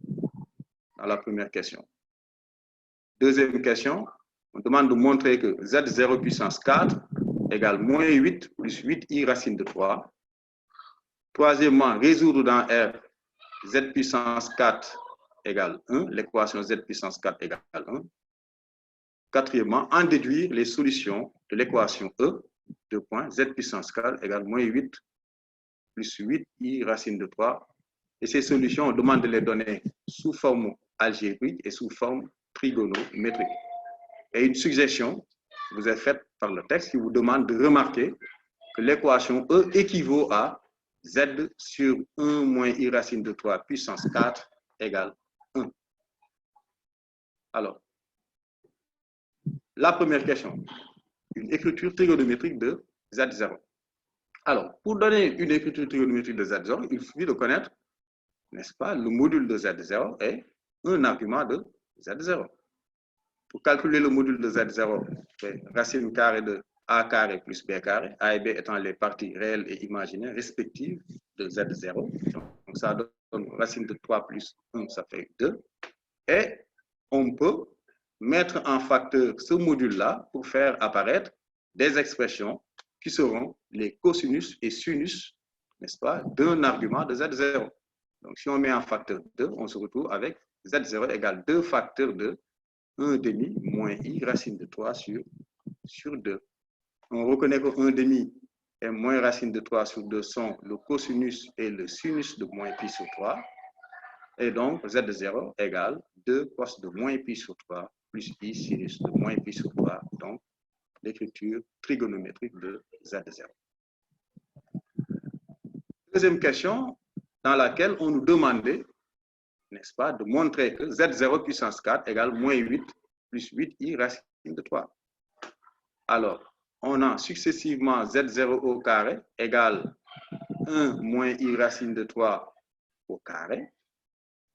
Speaker 3: dans la première question. Deuxième question, on demande de montrer que Z0 puissance 4 égale moins 8 plus 8i racine de 3. Troisièmement, résoudre dans R Z puissance 4 égale 1, l'équation Z puissance 4 égale 1. Quatrièmement, en déduire les solutions de l'équation E, de point Z puissance 4 égale moins 8 plus 8i racine de 3. Et ces solutions, on demande de les donner sous forme algébrique et sous forme trigonométrique. Et une suggestion vous est faite par le texte qui vous demande de remarquer que l'équation E équivaut à Z sur 1 moins I racine de 3 puissance 4 égale 1. Alors, la première question, une écriture trigonométrique de Z0. Alors, pour donner une écriture trigonométrique de Z0, il suffit de connaître, n'est-ce pas, le module de Z0 et un argument de Z0. Pour calculer le module de Z0, c'est racine carrée de A carré plus B carré, A et B étant les parties réelles et imaginaires respectives de Z0. Donc, ça donne racine de 3 plus 1, ça fait 2. Et on peut mettre en facteur ce module-là pour faire apparaître des expressions qui seront les cosinus et sinus, n'est-ce pas, d'un argument de Z0. Donc, si on met en facteur 2, on se retrouve avec Z0 égale 2 facteurs de 1 demi moins I racine de 3 sur 2. On reconnaît que 1 demi et moins racine de 3 sur 2 sont le cosinus et le sinus de moins pi sur 3. Et donc, Z de 0 égale 2 cos de moins pi sur 3 plus I sinus de moins pi sur 3. Donc, l'écriture trigonométrique de Z de 0. Deuxième question dans laquelle on nous demandait, n'est-ce pas, de montrer que Z0 puissance 4 égale moins 8 plus 8i racine de 3. Alors, on a successivement Z0 au carré égale 1 moins i racine de 3 au carré.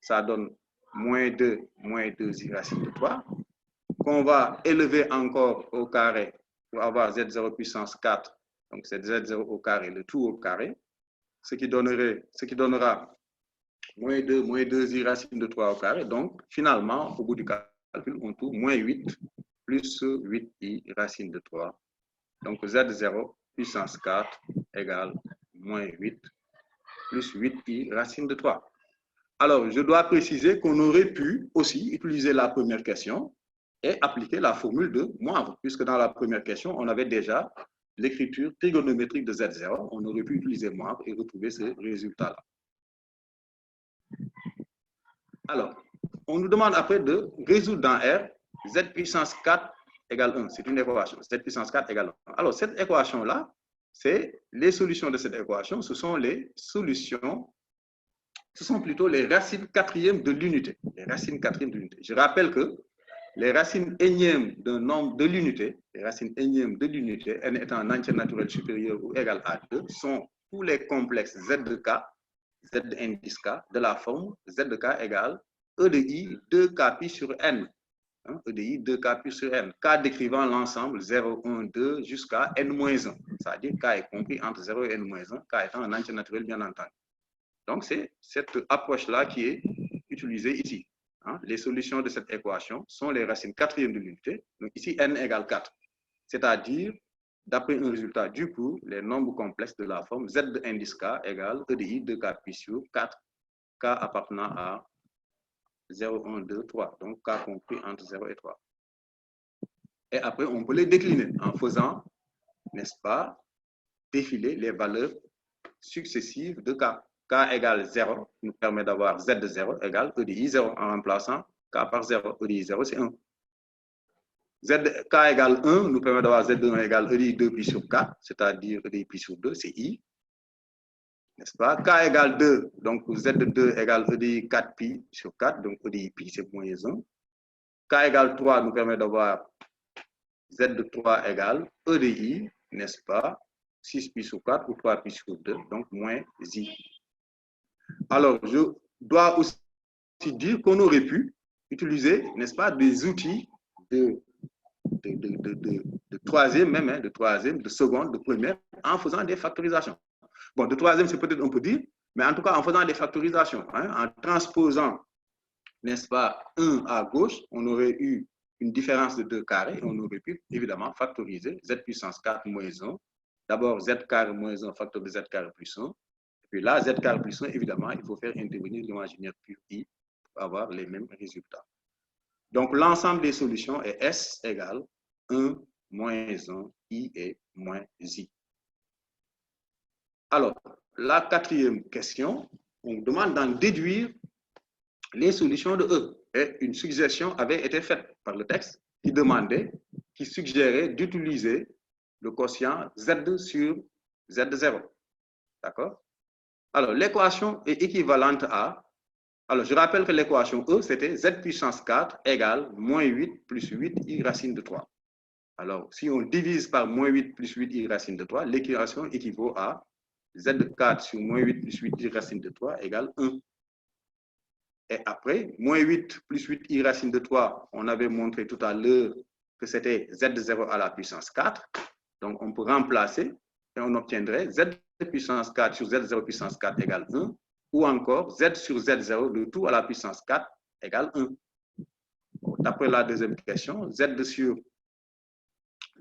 Speaker 3: Ça donne moins 2i racine de 3, qu'on va élever encore au carré pour avoir Z0 puissance 4. Donc, c'est Z0 au carré, le tout au carré, ce qui donnera moins 2i racine de 3 au carré. Donc, finalement, au bout du calcul, on trouve moins 8 plus 8i racine de 3. Donc, Z0 puissance 4 égale moins 8 plus 8i racine de 3. Alors, je dois préciser qu'on aurait pu aussi utiliser la première question et appliquer la formule de moivre, puisque dans la première question, on avait déjà l'écriture trigonométrique de Z0. On aurait pu utiliser moivre et retrouver ce résultat-là. Alors, on nous demande après de résoudre dans R Z puissance 4 égale 1. C'est une équation. Z puissance 4 égale 1. Alors, cette équation-là, c'est les solutions de cette équation, ce sont les solutions, ce sont plutôt les racines quatrièmes de l'unité. Les racines quatrièmes de l'unité. Je rappelle que les racines énièmes d'un nombre de l'unité, les racines énièmes de l'unité, n étant un entier naturel supérieur ou égal à 2, sont tous les complexes Z de K, Z indice K, de la forme Z de K égale E de I 2K pi sur N. E de I 2K pi sur N. K décrivant l'ensemble 0, 1, 2 jusqu'à N-1. C'est-à-dire K est compris entre 0 et N-1, K étant un entier naturel bien entendu. Donc, c'est cette approche-là qui est utilisée ici. Les solutions de cette équation sont les racines quatrièmes de l'unité. Donc, ici, n égale 4. C'est-à-dire, d'après un résultat du cours, les nombres complexes de la forme z de indice k égale e de i 2k pi sur 4, k appartenant à 0, 1, 2, 3. Donc, k compris entre 0 et 3. Et après, on peut les décliner en faisant, n'est-ce pas, défiler les valeurs successives de k. K égale 0 nous permet d'avoir z de 0 égale e de i 0 en remplaçant k par 0. E de i 0, c'est 1. K égale 1 nous permet d'avoir z de 1 égale e de i 2 pi sur 4, c'est-à-dire e de i pi sur 2, c'est i. N'est-ce pas? K égale 2, donc z de 2 égale e de i 4 pi sur 4, donc e de i pi, c'est moins 1. K égale 3 nous permet d'avoir z de 3 égale e de i, n'est-ce pas? 6 pi sur 4 ou 3 pi sur 2, donc moins i. Alors, je dois aussi dire qu'on aurait pu utiliser, n'est-ce pas, des outils de troisième même, de troisième, de seconde, de première, en faisant des factorisations. Bon, de troisième, c'est peut-être un peu dire, mais en tout cas, en faisant des factorisations, en transposant, n'est-ce pas, 1 à gauche, on aurait eu une différence de 2 carrés, et on aurait pu, évidemment, factoriser z puissance 4 moins 1. D'abord, z carré moins 1 facteur de z carré plus 1. Puis là, z carré plus 1, évidemment, il faut faire intervenir l'imaginaire pur i pour avoir les mêmes résultats. Donc, l'ensemble des solutions est S égale 1 moins 1, I et moins I. Alors, la quatrième question, on demande d'en déduire les solutions de E. Et une suggestion avait été faite par le texte qui suggérait d'utiliser le quotient Z sur Z0. D'accord? Alors, l'équation est équivalente à, alors je rappelle que l'équation E, c'était Z puissance 4 égale moins 8 plus 8 I racine de 3. Alors, si on divise par moins 8 plus 8 I racine de 3, l'équation équivaut à Z de 4 sur moins 8 plus 8 I racine de 3 égale 1. Et après, moins 8 plus 8 I racine de 3, on avait montré tout à l'heure que c'était Z de 0 à la puissance 4. Donc, on peut remplacer et on obtiendrait Z puissance 4 sur Z0 puissance 4 égale 1, ou encore Z sur Z0 de tout à la puissance 4 égale 1. D'après la deuxième question, Z sur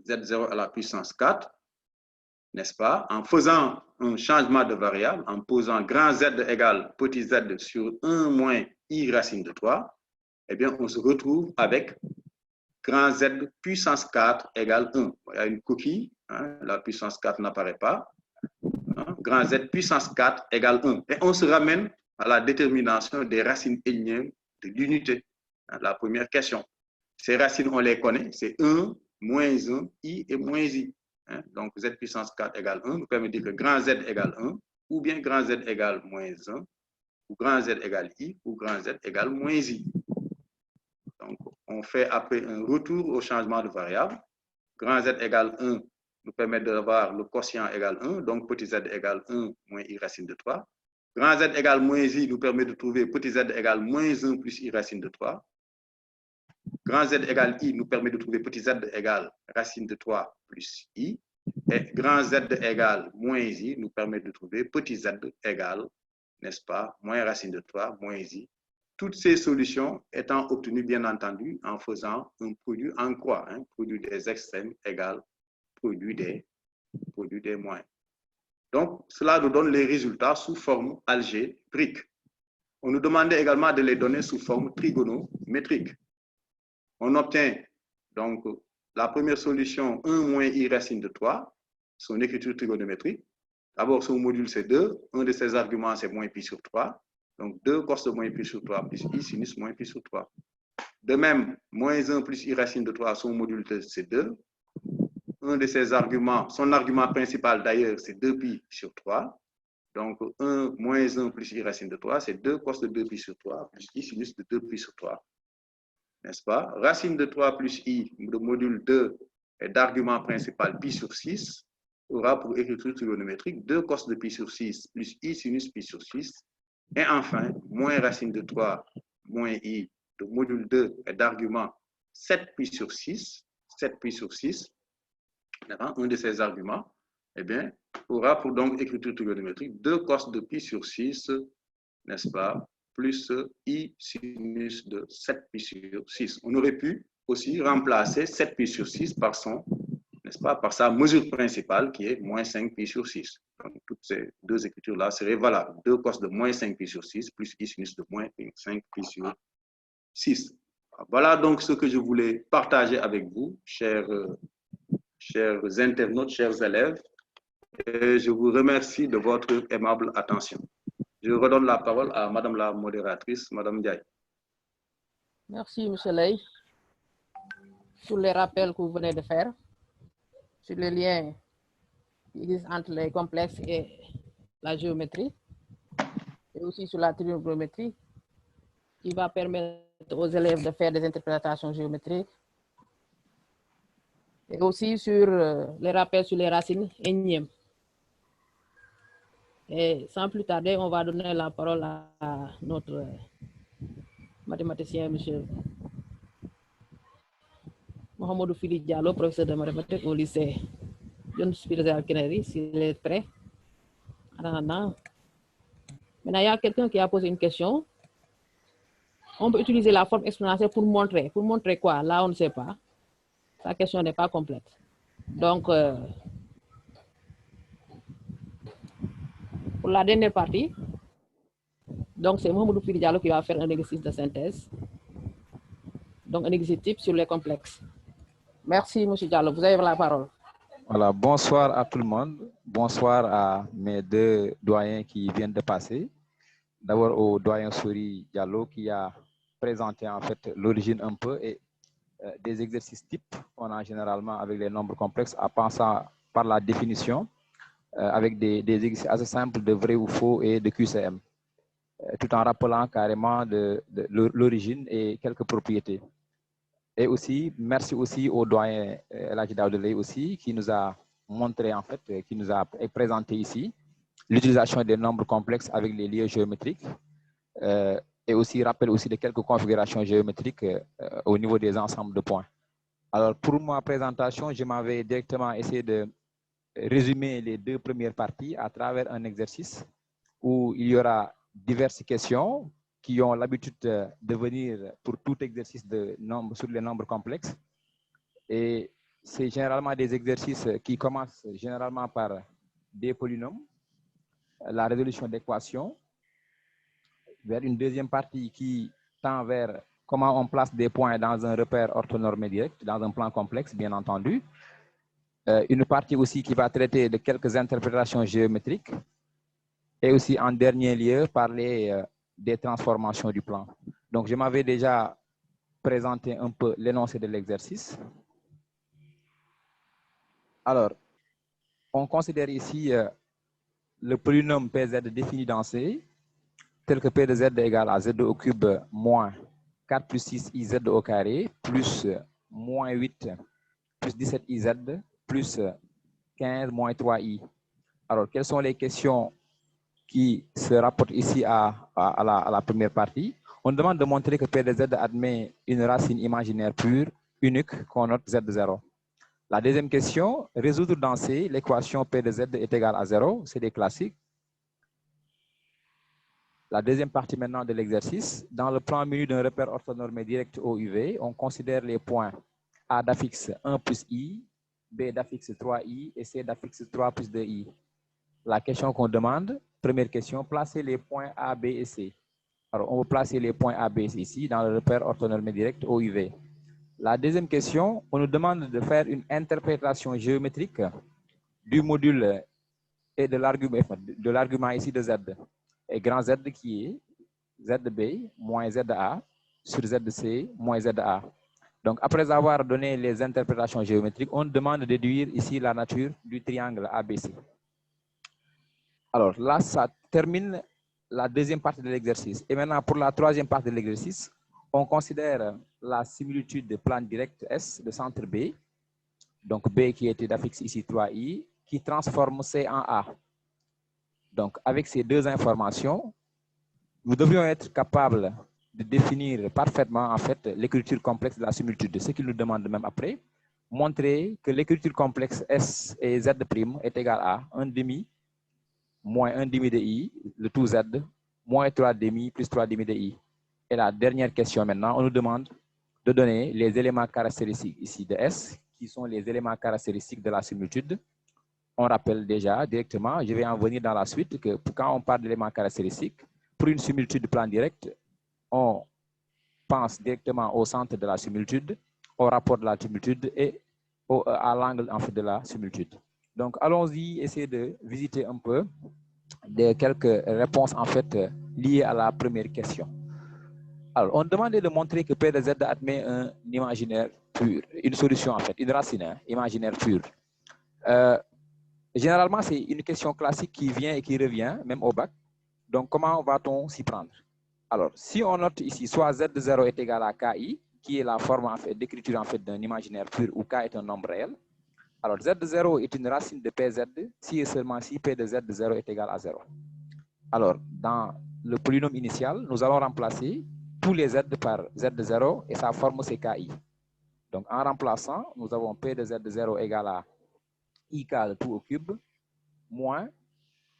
Speaker 3: Z0 à la puissance 4, n'est-ce pas, en faisant un changement de variable, en posant grand Z égale petit z sur 1 moins I racine de 3, eh bien, on se retrouve avec grand Z puissance 4 égale 1. Il y a une coquille, la puissance 4 n'apparaît pas. Grand Z puissance 4 égale 1. Et on se ramène à la détermination des racines énièmes de l'unité. La première question. Ces racines, on les connaît, c'est 1, moins 1, I et moins I. Donc, Z puissance 4 égale 1 nous permet de dire que grand Z égale 1, ou bien grand Z égale moins 1, ou grand Z égale I, ou grand Z égale moins I. Donc, on fait après un retour au changement de variable. Grand Z égale 1 nous permet d'avoir le quotient égale 1, donc petit z égale 1 moins I racine de 3. Grand Z égale moins I nous permet de trouver petit z égale moins 1 plus I racine de 3. Grand Z égale I nous permet de trouver petit z égale racine de 3 plus I. Et grand Z égale moins I nous permet de trouver petit z égale, n'est-ce pas, moins racine de 3 moins I. Toutes ces solutions étant obtenues, bien entendu, en faisant un produit en croix, produit des extrêmes égale produit des moyens. Donc, cela nous donne les résultats sous forme algébrique. On nous demandait également de les donner sous forme trigonométrique. On obtient donc la première solution, 1 moins i racine de 3, son écriture trigonométrique. D'abord, son module, c'est 2. Un de ses arguments, c'est moins pi sur 3. Donc, 2 cos de moins pi sur 3 plus i sinus moins pi sur 3. De même, moins 1 plus i racine de 3, son module, c'est 2. Un de ses arguments, son argument principal d'ailleurs, c'est 2 pi sur 3. Donc, 1 moins 1 plus i racine de 3, c'est 2 cos de 2 pi sur 3 plus i sinus de 2 pi sur 3. N'est-ce pas? Racine de 3 plus i, de module 2, et d'argument principal pi sur 6, aura pour écriture trigonométrique 2 cos de pi sur 6 plus i sinus pi sur 6. Et enfin, moins racine de 3 moins i de module 2 et d'argument 7 pi sur 6, 7 pi sur 6, un de ces arguments, eh bien, aura pour donc écriture trigonométrique 2 cos de pi sur 6, n'est-ce pas, plus i sinus de 7 pi sur 6. On aurait pu aussi remplacer 7 pi sur 6 par son, n'est-ce pas, par sa mesure principale qui est moins 5 pi sur 6. Donc, toutes ces deux écritures-là seraient valables. 2 cos de moins 5 pi sur 6 plus i sinus de moins 5 pi sur 6. Voilà donc ce que je voulais partager avec vous, chers internautes, chers élèves. Et je vous remercie de votre aimable attention. Je redonne la parole à Madame la modératrice, Madame Ndiaye.
Speaker 1: Merci, M. Ley, sur les rappels que vous venez de faire, sur les liens qui existent entre les complexes et la géométrie, et aussi sur la trigonométrie, qui va permettre aux élèves de faire des interprétations géométriques, et aussi sur les rappels sur les racines énièmes. Et sans plus tarder, on va donner la parole à notre mathématicien, M. Mohamedou Fili Diallo, professeur de mathématiques au lycée John Spirza Al-Kennedy, s'il est prêt. Maintenant, il y a quelqu'un qui a posé une question. On peut utiliser la forme exponentielle pour montrer. Pour montrer quoi? Là, on ne sait pas. Sa question n'est pas complète. Donc, pour la dernière partie, donc c'est Mohamedou Fili Diallo qui va faire un exercice de synthèse. Donc, un exercice type sur les complexes. Merci, M. Diallo. Vous avez la parole.
Speaker 4: Voilà, bonsoir à tout le monde. Bonsoir à mes deux doyens qui viennent de passer. D'abord au doyen Souri Diallo qui a présenté en fait l'origine un peu et des exercices types qu'on a généralement avec les nombres complexes en passant par la définition avec des exercices assez simples de vrai ou faux et de QCM, tout en rappelant carrément de l'origine et quelques propriétés. Et aussi, merci aussi au doyen Elhadji Daouda Leye aussi, qui nous a montré en fait, qui nous a présenté ici l'utilisation des nombres complexes avec les lieux géométriques et aussi rappel aussi de quelques configurations géométriques au niveau des ensembles de points. Alors pour ma présentation, je m'avais directement essayé de résumer les deux premières parties à travers un exercice où il y aura diverses questions qui ont l'habitude de venir pour tout exercice de nombre, sur les nombres complexes. Et c'est généralement des exercices qui commencent généralement par des polynômes, la résolution d'équations, vers une deuxième partie qui tend vers comment on place des points dans un repère orthonormé direct, dans un plan complexe, bien entendu. Une partie aussi qui va traiter de quelques interprétations géométriques. Et aussi, en dernier lieu, parler des transformations du plan. Donc, je m'avais déjà présenté un peu l'énoncé de l'exercice. Alors, on considère ici le polynôme Pz défini dans C, tel que P de Z égale à Z au cube moins 4 plus 6 IZ au carré, plus moins 8 plus 17 IZ, plus 15 moins 3I. Alors, quelles sont les questions qui se rapporte ici à la première partie? On demande de montrer que P de Z admet une racine imaginaire pure, unique, qu'on note Z0. La deuxième question, résoudre dans C, l'équation P de Z est égale à 0, c'est des classiques. La deuxième partie maintenant de l'exercice, dans le plan menu d'un repère orthonormé direct au UV, on considère les points A d'affixe 1 plus I, B d'affixe 3I et C d'affixe 3 plus 2I. La question qu'on demande, première question, placer les points A, B et C. Alors, on va placer les points A, B ici dans le repère orthonormé direct OUV. La deuxième question, on nous demande de faire une interprétation géométrique du module et de l'argument ici de Z. Et grand Z qui est ZB moins ZA sur ZC moins ZA. Donc, après avoir donné les interprétations géométriques, on demande de déduire ici la nature du triangle ABC. Alors là, ça termine la deuxième partie de l'exercice. Et maintenant, pour la troisième partie de l'exercice, on considère la similitude de plan direct S de centre B, donc B qui était d'affixe ici 3i, qui transforme C en A. Donc, avec ces deux informations, nous devrions être capables de définir parfaitement en fait l'écriture complexe de la similitude, ce qu'il nous demande même après, montrer que l'écriture complexe S et Z' est égale à 1 demi moins 1 demi de I, le tout Z, moins 3 demi plus 3 demi de I. Et la dernière question maintenant, on nous demande de donner les éléments caractéristiques ici de S, qui sont les éléments caractéristiques de la similitude. On rappelle déjà directement, je vais en venir dans la suite, que quand on parle d'éléments caractéristiques, pour une similitude de plan direct, on pense directement au centre de la similitude, au rapport de la similitude et à l'angle en fait de la similitude. Donc, allons-y, essayer de visiter un peu quelques réponses en fait liées à la première question. Alors, on demandait de montrer que P de Z admet un imaginaire pur, une solution en fait, une racine imaginaire pure. Généralement, c'est une question classique qui vient et qui revient, même au bac. Donc, comment va-t-on s'y prendre? Alors, si on note ici, soit Z de 0 est égal à KI, qui est la forme en fait, d'écriture en fait, d'un imaginaire pur, où K est un nombre réel. Alors, Z de 0 est une racine de PZ, si et seulement si P de Z de 0 est égal à 0. Alors, dans le polynôme initial, nous allons remplacer tous les Z par Z de 0 et sa forme c'est KI. Donc, en remplaçant, nous avons P de Z de 0 égal à IK de tout au cube, moins,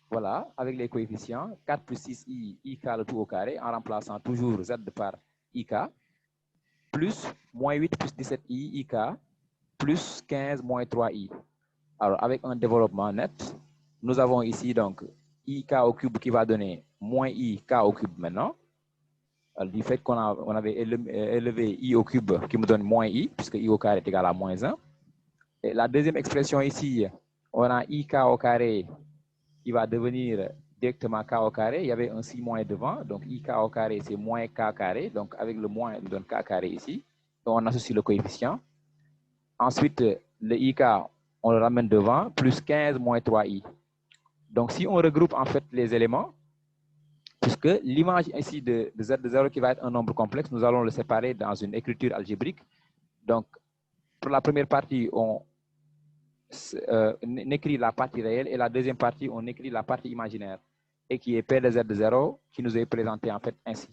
Speaker 4: voilà, avec les coefficients, 4 plus 6i, IK de tout au carré, en remplaçant toujours Z par IK, plus moins 8 plus 17i, IK, plus 15 moins 3i. Alors, avec un développement net, nous avons ici donc IK au cube qui va donner moins IK au cube maintenant. Alors, du fait qu'on avait élevé I au cube qui me donne moins I, puisque I au carré est égal à moins 1. Et la deuxième expression ici, on a IK au carré qui va devenir directement K au carré. Il y avait un 6 moins devant, donc IK au carré c'est moins K carré. Donc avec le moins, on donne K carré ici. Donc on associe le coefficient. Ensuite, le IK, on le ramène devant, plus 15 moins 3i. Donc si on regroupe en fait les éléments, puisque l'image ici de Z de 0 qui va être un nombre complexe, nous allons le séparer dans une écriture algébrique. Donc pour la première partie, on écrit la partie réelle et la deuxième partie, on écrit la partie imaginaire et qui est P de Z de 0 qui nous est présenté en fait ainsi.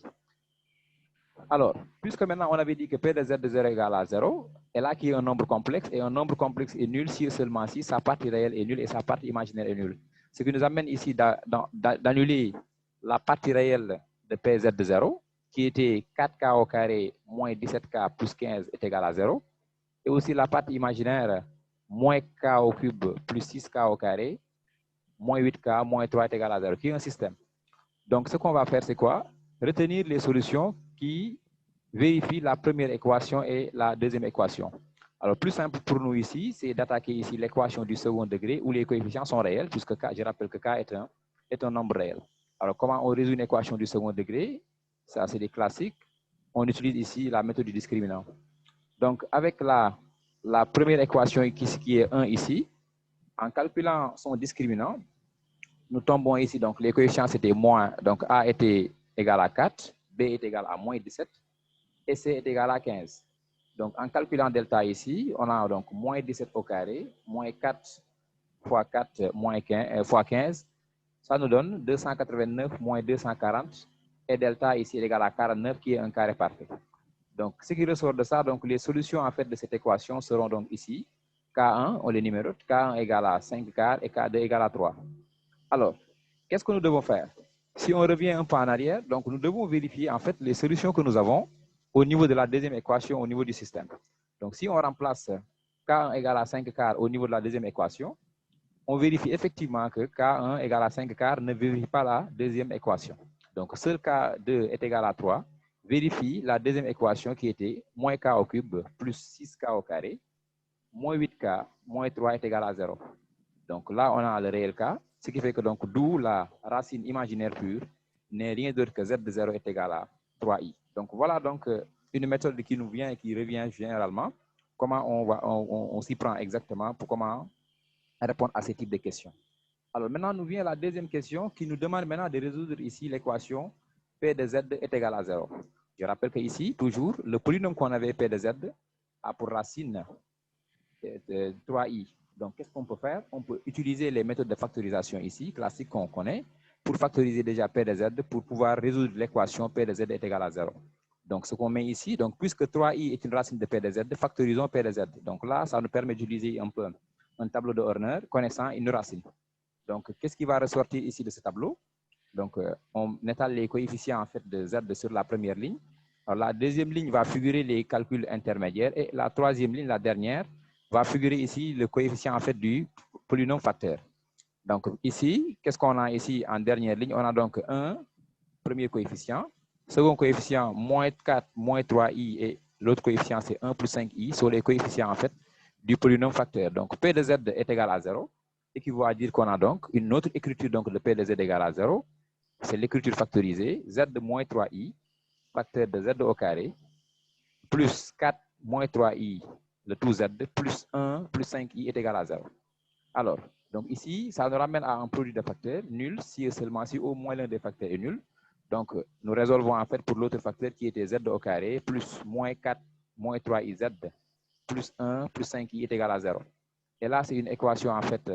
Speaker 4: Alors, puisque maintenant on avait dit que P de Z de 0 égale à 0, et là qui est un nombre complexe, et un nombre complexe est nul si et seulement si sa partie réelle est nulle et sa partie imaginaire est nulle. Ce qui nous amène ici d'annuler la partie réelle de PZ de 0, qui était 4K au carré moins 17K plus 15 est égal à 0, et aussi la partie imaginaire moins K au cube plus 6K au carré moins 8K moins 3 est égal à 0, qui est un système. Donc, ce qu'on va faire, c'est quoi? Retenir les solutions qui vérifient la première équation et la deuxième équation. Alors, plus simple pour nous ici, c'est d'attaquer ici l'équation du second degré où les coefficients sont réels, puisque K, je rappelle que K est un nombre réel. Alors, comment on résout une équation du second degré? Ça, c'est des classiques. On utilise ici la méthode du discriminant. Donc, avec la première équation qui est 1 ici, en calculant son discriminant, nous tombons ici, donc les coefficients c'était moins, donc A était égal à 4, B est égal à moins 17, et C est égal à 15. Donc en calculant delta ici, on a donc moins 17 au carré, moins 4 fois 4 moins 15, fois 15, ça nous donne 289 moins 240, et delta ici est égal à 49 qui est un carré parfait. Donc ce qui ressort de ça, donc les solutions en fait de cette équation seront donc ici, K1, on les numérote, K1 égale à 5 quarts et K2 égale à 3. Alors, qu'est-ce que nous devons faire? Si on revient un peu en arrière, donc nous devons vérifier en fait les solutions que nous avons au niveau de la deuxième équation, au niveau du système. Donc, si on remplace K1 égale à 5 quarts au niveau de la deuxième équation, on vérifie effectivement que K1 égale à 5 quarts ne vérifie pas la deuxième équation. Donc, seul K2 est égal à 3. Vérifie la deuxième équation qui était moins K au cube plus 6K au carré, moins 8K, moins 3 est égal à 0. Donc là, on a le réel K, ce qui fait que donc d'où la racine imaginaire pure n'est rien d'autre que Z de 0 est égal à 3i. Donc voilà donc une méthode qui nous vient et qui revient généralement. Comment on s'y prend exactement pour comment répondre à ce type de questions. Alors maintenant, nous vient la deuxième question qui nous demande maintenant de résoudre ici l'équation P de Z est égal à 0. Je rappelle que ici, toujours, le polynôme qu'on avait P de Z a pour racine 3i. Donc, qu'est-ce qu'on peut faire? On peut utiliser les méthodes de factorisation ici, classiques qu'on connaît, pour factoriser déjà P de Z, pour pouvoir résoudre l'équation P de Z est égal à 0. Donc, ce qu'on met ici, donc, puisque 3i est une racine de P de Z, factorisons P de Z. Donc là, ça nous permet d'utiliser un peu un tableau de Horner connaissant une racine. Donc, qu'est-ce qui va ressortir ici de ce tableau? Donc, on étale les coefficients en fait de Z sur la première ligne. Alors, la deuxième ligne va figurer les calculs intermédiaires et la troisième ligne, la dernière, va figurer ici le coefficient en fait du polynôme facteur. Donc, ici, qu'est-ce qu'on a ici en dernière ligne? On a donc un premier coefficient, second coefficient, moins 4, moins 3i et l'autre coefficient, c'est 1 plus 5i, sont les coefficients en fait du polynôme facteur. Donc, P de Z est égal à 0. Équivaut à dire qu'on a donc une autre écriture donc de P de Z égal à 0. C'est l'écriture factorisée, Z de moins 3i, facteur de Z au carré, plus 4 moins 3i, le tout Z, plus 1 plus 5i est égal à 0. Alors, donc ici, ça nous ramène à un produit de facteurs nul si et seulement si au moins l'un des facteurs est nul. Donc, nous résolvons en fait pour l'autre facteur qui était Z au carré, plus moins 4 moins 3i Z, plus 1 plus 5i est égal à 0. Et là, c'est une équation en fait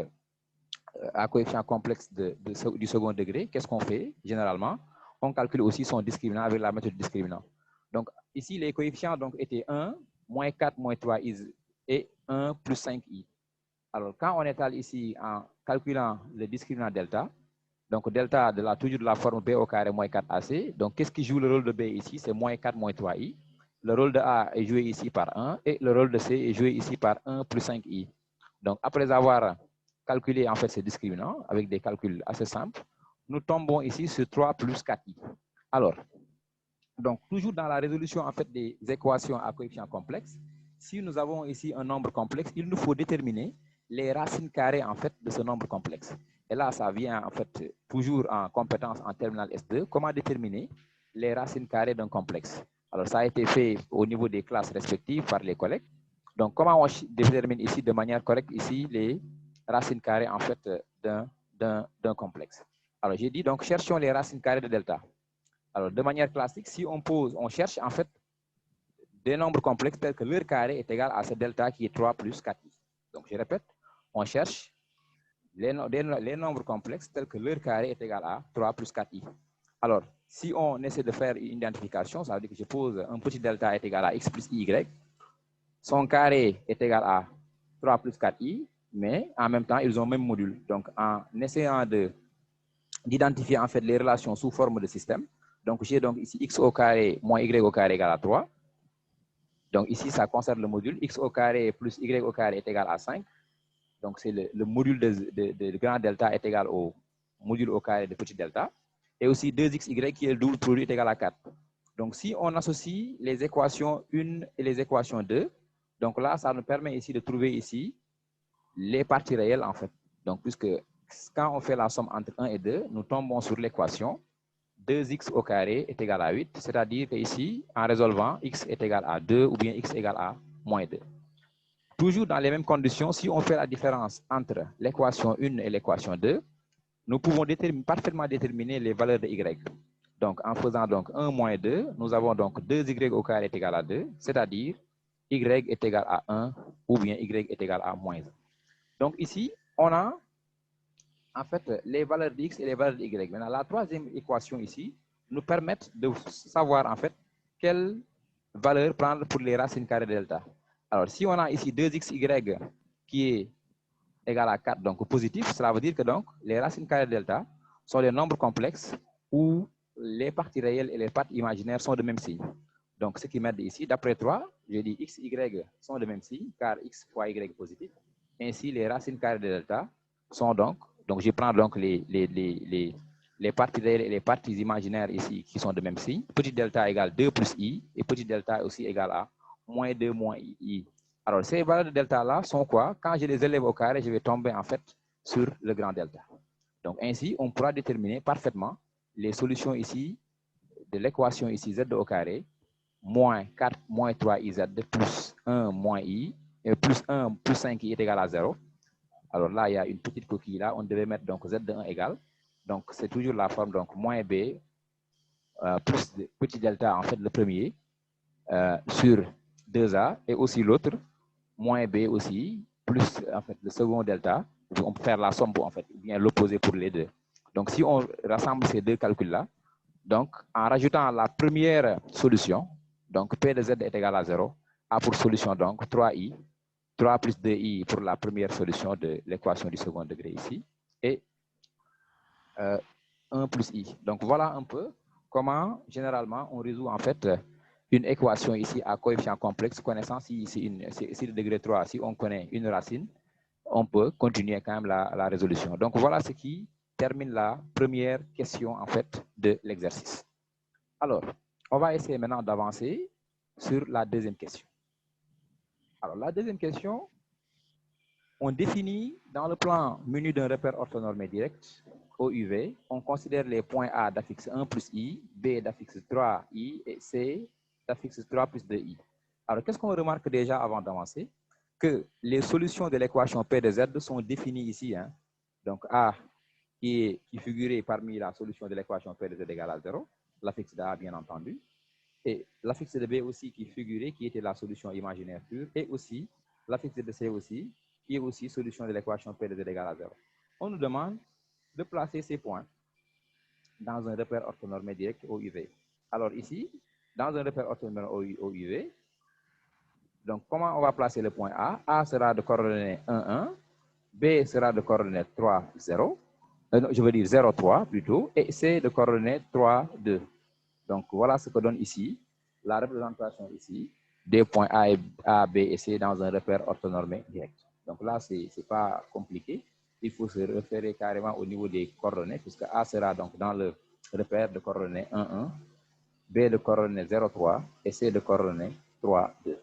Speaker 4: à coefficient complexe du second degré. Qu'est-ce qu'on fait généralement? On calcule aussi son discriminant avec la méthode discriminant. Donc ici, les coefficients donc, étaient 1, moins 4, moins 3i et 1 plus 5i. Alors quand on étale ici en calculant le discriminant delta, donc delta toujours de la forme b au carré moins 4ac, donc qu'est-ce qui joue le rôle de b ici? C'est moins 4 moins 3i. Le rôle de a est joué ici par 1 et le rôle de c est joué ici par 1 plus 5i. Donc après avoir calculer en fait ces discriminants avec des calculs assez simples, nous tombons ici sur 3 plus 4i. Alors, donc toujours dans la résolution en fait des équations à coefficient complexe, si nous avons ici un nombre complexe, il nous faut déterminer les racines carrées en fait de ce nombre complexe. Et là, ça vient en fait toujours en compétence en terminale S2, comment déterminer les racines carrées d'un complexe. Alors, ça a été fait au niveau des classes respectives par les collègues. Donc, comment on détermine ici de manière correcte ici les racines carrées en fait d'un complexe. Alors j'ai dit donc cherchons les racines carrées de delta. Alors de manière classique, si on cherche en fait des nombres complexes tels que leur carré est égal à ce delta qui est 3 plus 4i. Donc je répète, on cherche les nombres complexes tels que leur carré est égal à 3 plus 4i. Alors si on essaie de faire une identification, ça veut dire que je pose un petit delta est égal à x plus y, son carré est égal à 3 plus 4i, mais en même temps, ils ont le même module. Donc, en essayant d'identifier en fait les relations sous forme de système, donc j'ai donc ici x au carré moins y au carré égale à 3. Donc ici, ça concerne le module x au carré plus y au carré est égal à 5. Donc c'est le module de grand delta est égal au module au carré de petit delta. Et aussi 2xy qui est le double produit est égal à 4. Donc si on associe les équations 1 et les équations 2, donc là, ça nous permet ici de trouver ici les parties réelles en fait. Donc, puisque quand on fait la somme entre 1 et 2, nous tombons sur l'équation 2x au carré est égal à 8, c'est-à-dire qu'ici, en résolvant, x est égal à 2 ou bien x égal à moins 2. Toujours dans les mêmes conditions, si on fait la différence entre l'équation 1 et l'équation 2, nous pouvons parfaitement déterminer les valeurs de y. Donc, en faisant donc 1 moins 2, nous avons donc 2y au carré est égal à 2, c'est-à-dire y est égal à 1 ou bien y est égal à moins 1. Donc ici, on a en fait les valeurs de x et les valeurs de y. Maintenant, la troisième équation ici nous permet de savoir en fait quelle valeur prendre pour les racines carrées de delta. Alors, si on a ici 2xy qui est égal à 4, donc positif, cela veut dire que donc les racines carrées de delta sont des nombres complexes où les parties réelles et les parties imaginaires sont de même signe. Donc, ce qui m'aide ici, d'après 3, je dis x, y sont de même signe, car x fois y positif. Ainsi, les racines carrées de delta sont donc je prends donc les les parties réelles et les parties imaginaires ici qui sont de même signe. Petit delta égale 2 plus i et petit delta aussi égale à moins 2 moins i. Alors, ces valeurs de delta-là sont quoi? Quand je les élève au carré, je vais tomber en fait sur le grand delta. Donc, ainsi, on pourra déterminer parfaitement les solutions ici de l'équation ici z au carré, moins 4 moins 3iz plus 1 moins i, et plus 1 plus 5i est égal à 0. Alors là, il y a une petite coquille là, on devait mettre donc z de 1 égale. Donc, c'est toujours la forme, donc moins b plus petit delta, en fait, le premier, sur 2a, et aussi l'autre, moins b aussi, plus en fait le second delta. On peut faire la somme en fait, ou bien l'opposé pour les deux. Donc, si on rassemble ces deux calculs-là, donc en rajoutant la première solution, donc P de z est égal à 0, a pour solution donc 3i, 3 plus 2i pour la première solution de l'équation du second degré ici, et 1 plus i. Donc voilà un peu comment généralement on résout en fait une équation ici à coefficient complexe, connaissant si le degré 3, si on connaît une racine, on peut continuer quand même la résolution. Donc voilà ce qui termine la première question en fait de l'exercice. Alors, on va essayer maintenant d'avancer sur la deuxième question. Alors la deuxième question, on définit dans le plan menu d'un repère orthonormé direct OUV, on considère les points A d'affixe 1 plus i, B d'affixe 3i et C d'affixe 3 plus 2i. Alors, qu'est-ce qu'on remarque déjà avant d'avancer? Que les solutions de l'équation P de Z sont définies ici. Hein. Donc, A qui figurait parmi la solution de l'équation P de Z égale à 0, l'affixe de A bien entendu, et l'affixe de B aussi qui figurait, qui était la solution imaginaire pure, et aussi l'affixe de C aussi, qui est aussi solution de l'équation P de Z égale à 0. On nous demande de placer ces points dans un repère orthonormé direct OUV. Alors ici, dans un repère orthonormé OUV, donc comment on va placer le point A? A sera de coordonnées 1, 1, B sera de coordonnées 3, 0, je veux dire 0, 3 plutôt, et C de coordonnées 3, 2. Donc voilà ce que donne ici la représentation ici des points A, B et C dans un repère orthonormé direct. Donc là, ce n'est pas compliqué. Il faut se référer carrément au niveau des coordonnées, puisque A sera donc dans le repère de coordonnées 1, 1, B de coordonnées 0, 3 et C de coordonnées 3, 2.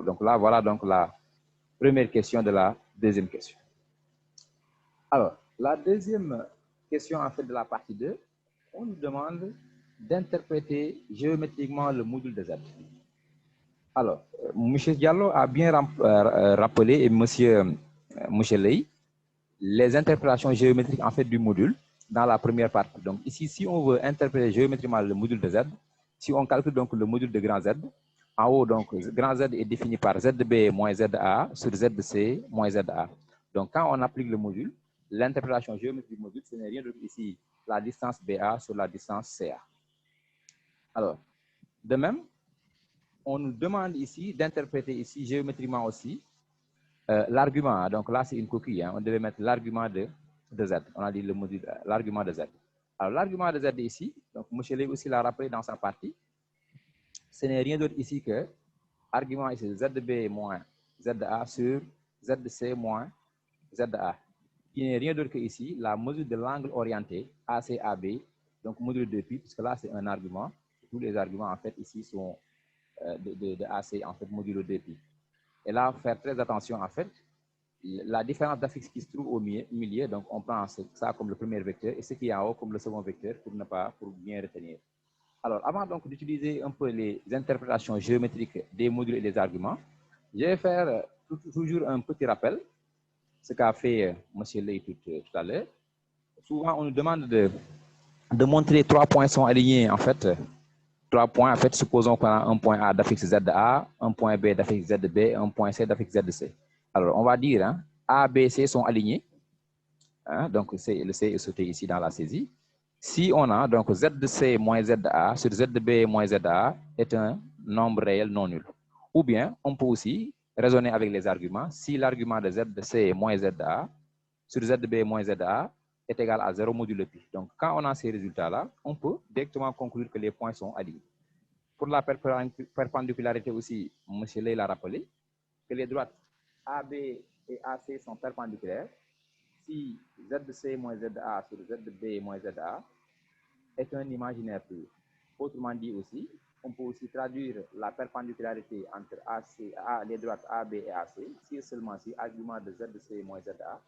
Speaker 4: Donc là, voilà donc la première question de la deuxième question. Alors, la deuxième question en fait de la partie 2, on nous demande d'interpréter géométriquement le module de Z. Alors, M. Diallo a bien rappelé, et M. Ley, les interprétations géométriques en fait du module dans la première partie. Donc ici, si on veut interpréter géométriquement le module de Z, si on calcule donc le module de grand Z, en haut, donc, grand Z est défini par ZB moins ZA sur ZC moins ZA. Donc, quand on applique le module, l'interprétation géométrique du module, ce n'est rien d'autre ici, la distance BA sur la distance CA. Alors, de même, on nous demande ici d'interpréter ici géométriquement aussi l'argument. Donc là, c'est une coquille. Hein, on devait mettre l'argument de Z. On a dit le module, l'argument de Z. Alors, l'argument de Z ici, donc M. Ley aussi l'a rappelé dans sa partie, ce n'est rien d'autre ici que argument ici ZB moins ZA sur ZC moins ZA. Il n'est rien d'autre que ici la mesure de l'angle orienté ACAB, donc module de pi, puisque là c'est un argument. Tous les arguments en fait ici sont de AC en fait modulo 2pi. Et là, faire très attention en fait, la différence d'affixe qui se trouve au milieu, donc on prend ça comme le premier vecteur et ce qui est en haut comme le second vecteur pour bien retenir. Alors, avant donc d'utiliser un peu les interprétations géométriques des modules et des arguments, je vais faire toujours un petit rappel, ce qu'a fait M. Ley tout à l'heure. Souvent, on nous demande de montrer 3 points sont alignés, en fait. 3 points, en fait, supposons qu'on a un point A d'affixe ZA, un point B d'affixe ZB, un point C d'affixe ZC. Alors, on va dire, hein, A, B, C sont alignés. Hein, donc, le C est sauté ici dans la saisie. Si on a donc ZC moins ZA sur ZB moins ZA est un nombre réel non nul. Ou bien, on peut aussi raisonner avec les arguments. Si l'argument de ZC moins ZA sur ZB moins ZA est égal à 0 modulo pi. Donc, quand on a ces résultats-là, on peut directement conclure que les points sont alignés. Pour la perpendicularité aussi, M. Ley l'a rappelé, que les droites AB et AC sont perpendiculaires si Z de C moins Z de A sur Z de B moins Z de A est un imaginaire pur. Autrement dit aussi, on peut aussi traduire la perpendicularité entre les droites AB et AC si et seulement si argument de Z de C moins Z de A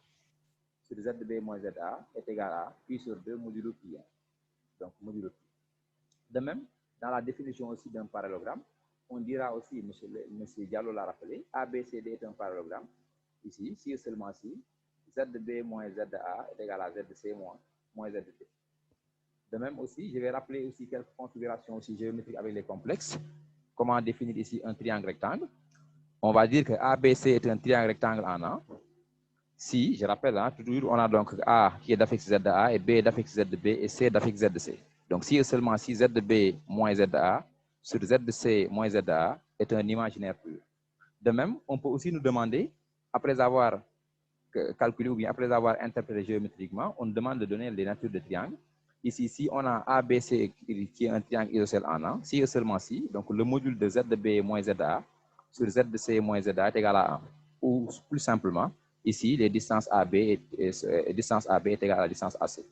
Speaker 4: sur Z de B moins Z de A est égal à pi sur 2 modulo pi. Donc, modulo pi. De même, dans la définition aussi d'un parallélogramme, on dira aussi, monsieur Diallo l'a rappelé, ABCD est un parallélogramme. Ici, si et seulement si Z de B moins Z de A est égal à Z de C moins Z de B. De même aussi, je vais rappeler aussi quelques configurations aussi géométriques avec les complexes. Comment définir ici un triangle rectangle? On va dire que ABC est un triangle rectangle en A. Si, je rappelle, hein, toujours on a donc A qui est d'affixe Z de A et B d'affixe Z de B et C d'affixe Z de C. Donc si et seulement si Z de B moins Z de A sur Z de C moins Z de A est un imaginaire pur. De même, on peut aussi nous demander, après avoir calculé ou bien après avoir interprété géométriquement, on demande de donner les natures de triangles. Ici, si on a ABC qui est un triangle isocèle en A, si et seulement si, donc le module de Z de B moins Z de A sur Z de C moins Z de A est égal à 1. Ou plus simplement, ici, les distances AB est égale à la distance AC.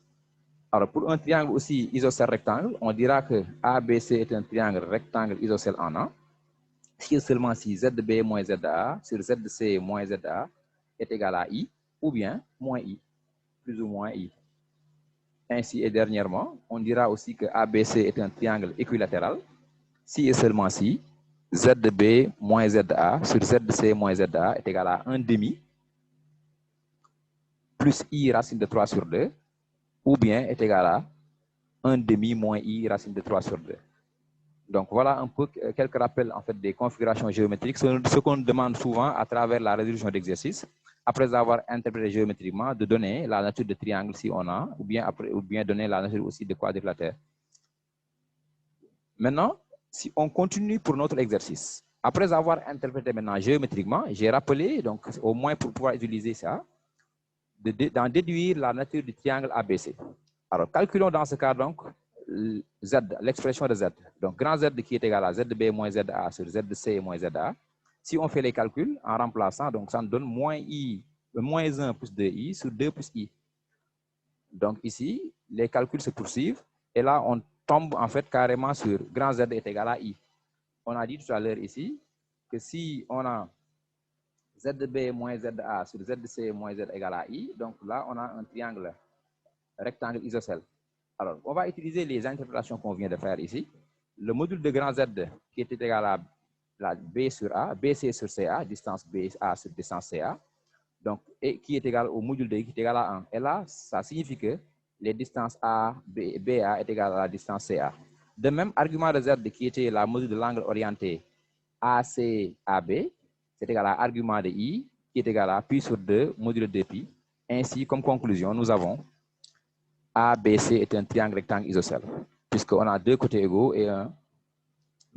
Speaker 4: Alors, pour un triangle aussi isocèle rectangle, on dira que ABC est un triangle rectangle isocèle en A. Si et seulement si Z de B moins Z de A sur Z de C moins Z de A est égal à I, ou bien moins I, plus ou moins I. Ainsi et dernièrement, on dira aussi que ABC est un triangle équilatéral, si et seulement si Z de B moins Z de A sur Z de C moins Z de A est égal à 1 demi plus I racine de 3 sur 2, ou bien est égal à 1 demi moins I racine de 3 sur 2. Donc voilà un peu quelques rappels en fait des configurations géométriques, ce qu'on demande souvent à travers la résolution d'exercices, après avoir interprété géométriquement, de donner la nature de triangle si on a, ou bien donner la nature aussi de quadrilatère. Maintenant, si on continue pour notre exercice, après avoir interprété maintenant géométriquement, j'ai rappelé, donc au moins pour pouvoir utiliser ça, d'en déduire la nature du triangle ABC. Alors, calculons dans ce cas donc Z, l'expression de Z. Donc, grand Z qui est égal à Z de B moins Z de A sur Z de C moins Z de A. Si on fait les calculs en remplaçant, donc ça nous donne moins 1 plus 2I sur 2 plus I. Donc ici, les calculs se poursuivent et là, on tombe en fait carrément sur grand Z est égal à I. On a dit tout à l'heure ici que si on a Z de B moins Z de A sur Z de C moins Z égal à I, donc là, on a un triangle rectangle isocèle. Alors, on va utiliser les interprétations qu'on vient de faire ici. Le module de grand Z qui est égal à la B sur A, BC sur CA, distance BA sur distance CA, donc, et qui est égal au module de I qui est égal à 1. Et là, ça signifie que les distances BA est égal à la distance CA. De même, argument de Z qui était la mesure de l'angle orienté AC-AB, c'est égal à argument de I qui est égal à pi sur 2 modulo de pi. Ainsi, comme conclusion, nous avons ABC est un triangle rectangle isocèle, puisqu'on a deux côtés égaux et un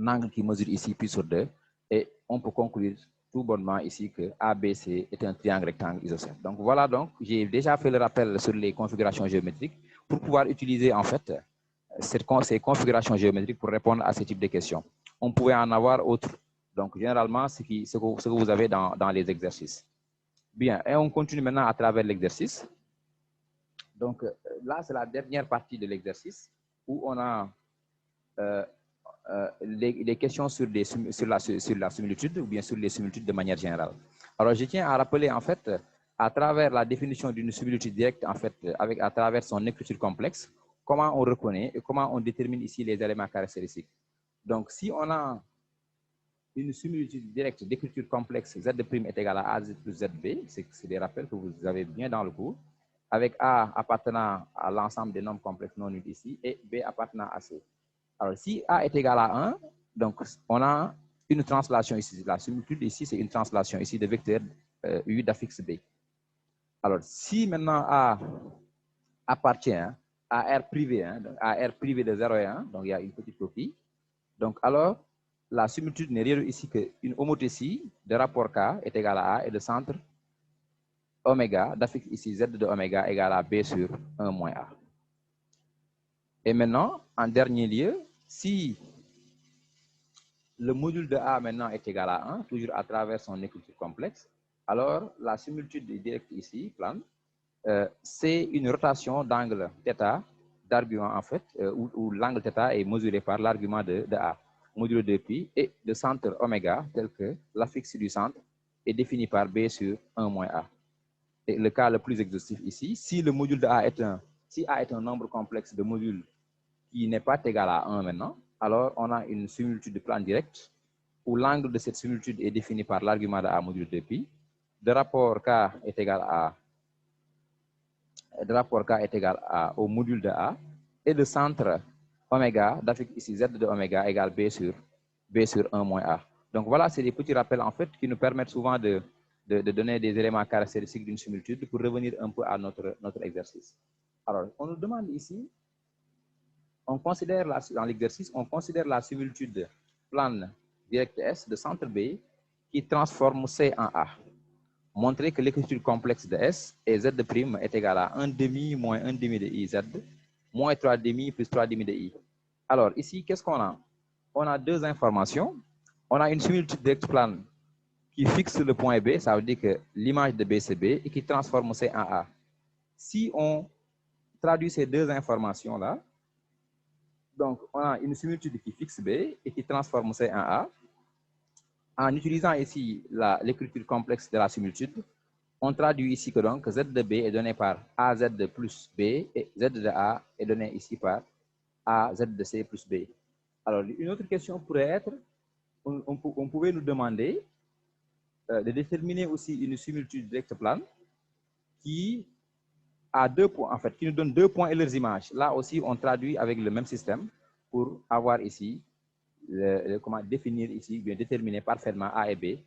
Speaker 4: angle qui mesure ici pi sur 2. Et on peut conclure tout bonnement ici que ABC est un triangle rectangle isocèle. Donc voilà, donc j'ai déjà fait le rappel sur les configurations géométriques pour pouvoir utiliser en fait ces configurations géométriques pour répondre à ce type de questions. On pouvait en avoir autres. Donc généralement, ce que vous avez dans les exercices. Bien, et on continue maintenant à travers l'exercice. Donc là, c'est la dernière partie de l'exercice où on a les questions sur la similitude ou bien sur les similitudes de manière générale. Alors, je tiens à rappeler en fait, à travers la définition d'une similitude directe, en fait, à travers son écriture complexe, comment on reconnaît et comment on détermine ici les éléments caractéristiques. Donc, si on a une similitude directe d'écriture complexe, Z' est égal à AZ plus ZB, c'est des rappels que vous avez bien dans le cours, avec A appartenant à l'ensemble des nombres complexes non nuls ici et B appartenant à C. Alors, si A est égal à 1, donc on a une translation ici. La similitude ici, c'est une translation ici de vecteur U d'affixe B. Alors, si maintenant A appartient à R privé, donc à R privé de 0 et 1, donc il y a une petite coquille, donc alors, la similitude n'est rien ici qu'une homothétie de rapport K est égale à A et de centre oméga, d'affixe ici Z de oméga égale à B sur 1 moins A. Et maintenant, en dernier lieu, si le module de A maintenant est égal à 1, toujours à travers son écriture complexe, alors la similitude directe ici, plane, c'est une rotation d'angle θ d'argument en fait, où l'angle θ est mesuré par l'argument de A, modulo 2π, et de centre oméga, tel que l'affixe du centre est défini par B sur 1 moins A. Et le cas le plus exhaustif ici, si le module de A est si A est un nombre complexe de modules qui n'est pas égal à 1 maintenant, alors on a une similitude de plan direct où l'angle de cette similitude est défini par l'argument de A modulo 2π. De rapport K est égal au module de A, et le centre oméga, d'affixe ici Z de oméga égale B sur 1 moins A. Donc voilà, c'est des petits rappels en fait qui nous permettent souvent de donner des éléments caractéristiques d'une similitude pour revenir un peu à notre exercice. Alors, on nous demande ici, dans l'exercice, on considère la similitude plane directe S de centre B qui transforme C en A. Montrer que l'écriture complexe de S et Z' est égale à 1 demi moins 1 demi de IZ moins 3 demi plus 3 demi de I. Alors ici, qu'est-ce qu'on a? On a deux informations. On a une similitude directe plane qui fixe le point B, ça veut dire que l'image de B c'est B, et qui transforme C en A. Si on traduit ces deux informations-là, donc on a une similitude qui fixe B et qui transforme C en A. En utilisant ici l'écriture complexe de la similitude, on traduit ici que donc Z de B est donné par AZ plus B et Z de A est donné ici par AZ de C plus B. Alors, une autre question pourrait être, on pouvait nous demander de déterminer aussi une similitude directe plane qui a 2 points, en fait, qui nous donne 2 points et leurs images. Là aussi, on traduit avec le même système pour avoir ici, comment définir ici, bien déterminer parfaitement A et B.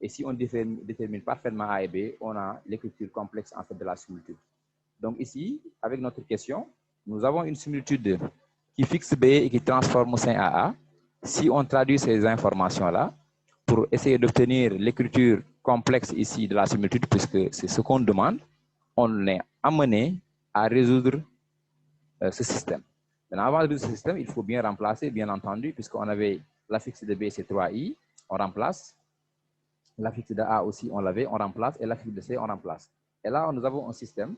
Speaker 4: Et si on détermine parfaitement A et B, on a l'écriture complexe en fait de la similitude. Donc ici, avec notre question, nous avons une similitude qui fixe B et qui transforme C en A. Si on traduit ces informations-là, pour essayer d'obtenir l'écriture complexe ici de la similitude, puisque c'est ce qu'on demande, on est amené à résoudre ce système. Maintenant, avant de résoudre ce système, il faut bien remplacer, bien entendu, puisqu'on avait l'affixe de B, c'est 3i, on remplace. L'affixe de A aussi, on l'avait, on remplace, et l'affixe de C, on remplace. Et là, nous avons un système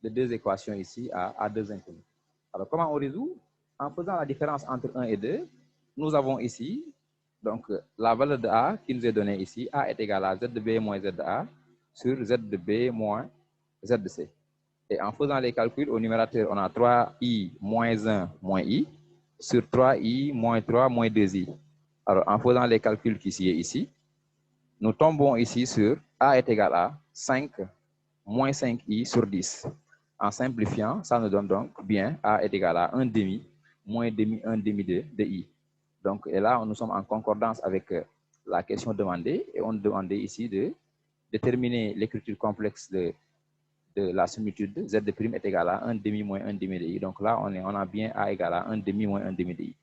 Speaker 4: de deux équations ici à deux inconnus. Alors, comment on résout? En faisant la différence entre 1 et 2, nous avons ici donc la valeur de A qui nous est donnée ici. A est égal à Z de B moins Z de A sur Z de B moins Z de C. Et en faisant les calculs, au numérateur, on a 3i moins 1 moins i sur 3i moins 3 moins 2i. Alors, en faisant les calculs qui sont ici, nous tombons ici sur A est égal à 5 moins 5i sur 10. En simplifiant, ça nous donne donc bien A est égal à 1 demi moins 1 demi de i. Donc, et là, nous sommes en concordance avec la question demandée, et on demandait ici de déterminer l'écriture complexe de la similitude Z' est égal à 1 demi moins 1 demi de i. Donc là, on a bien A égal à 1 demi moins 1 demi de i.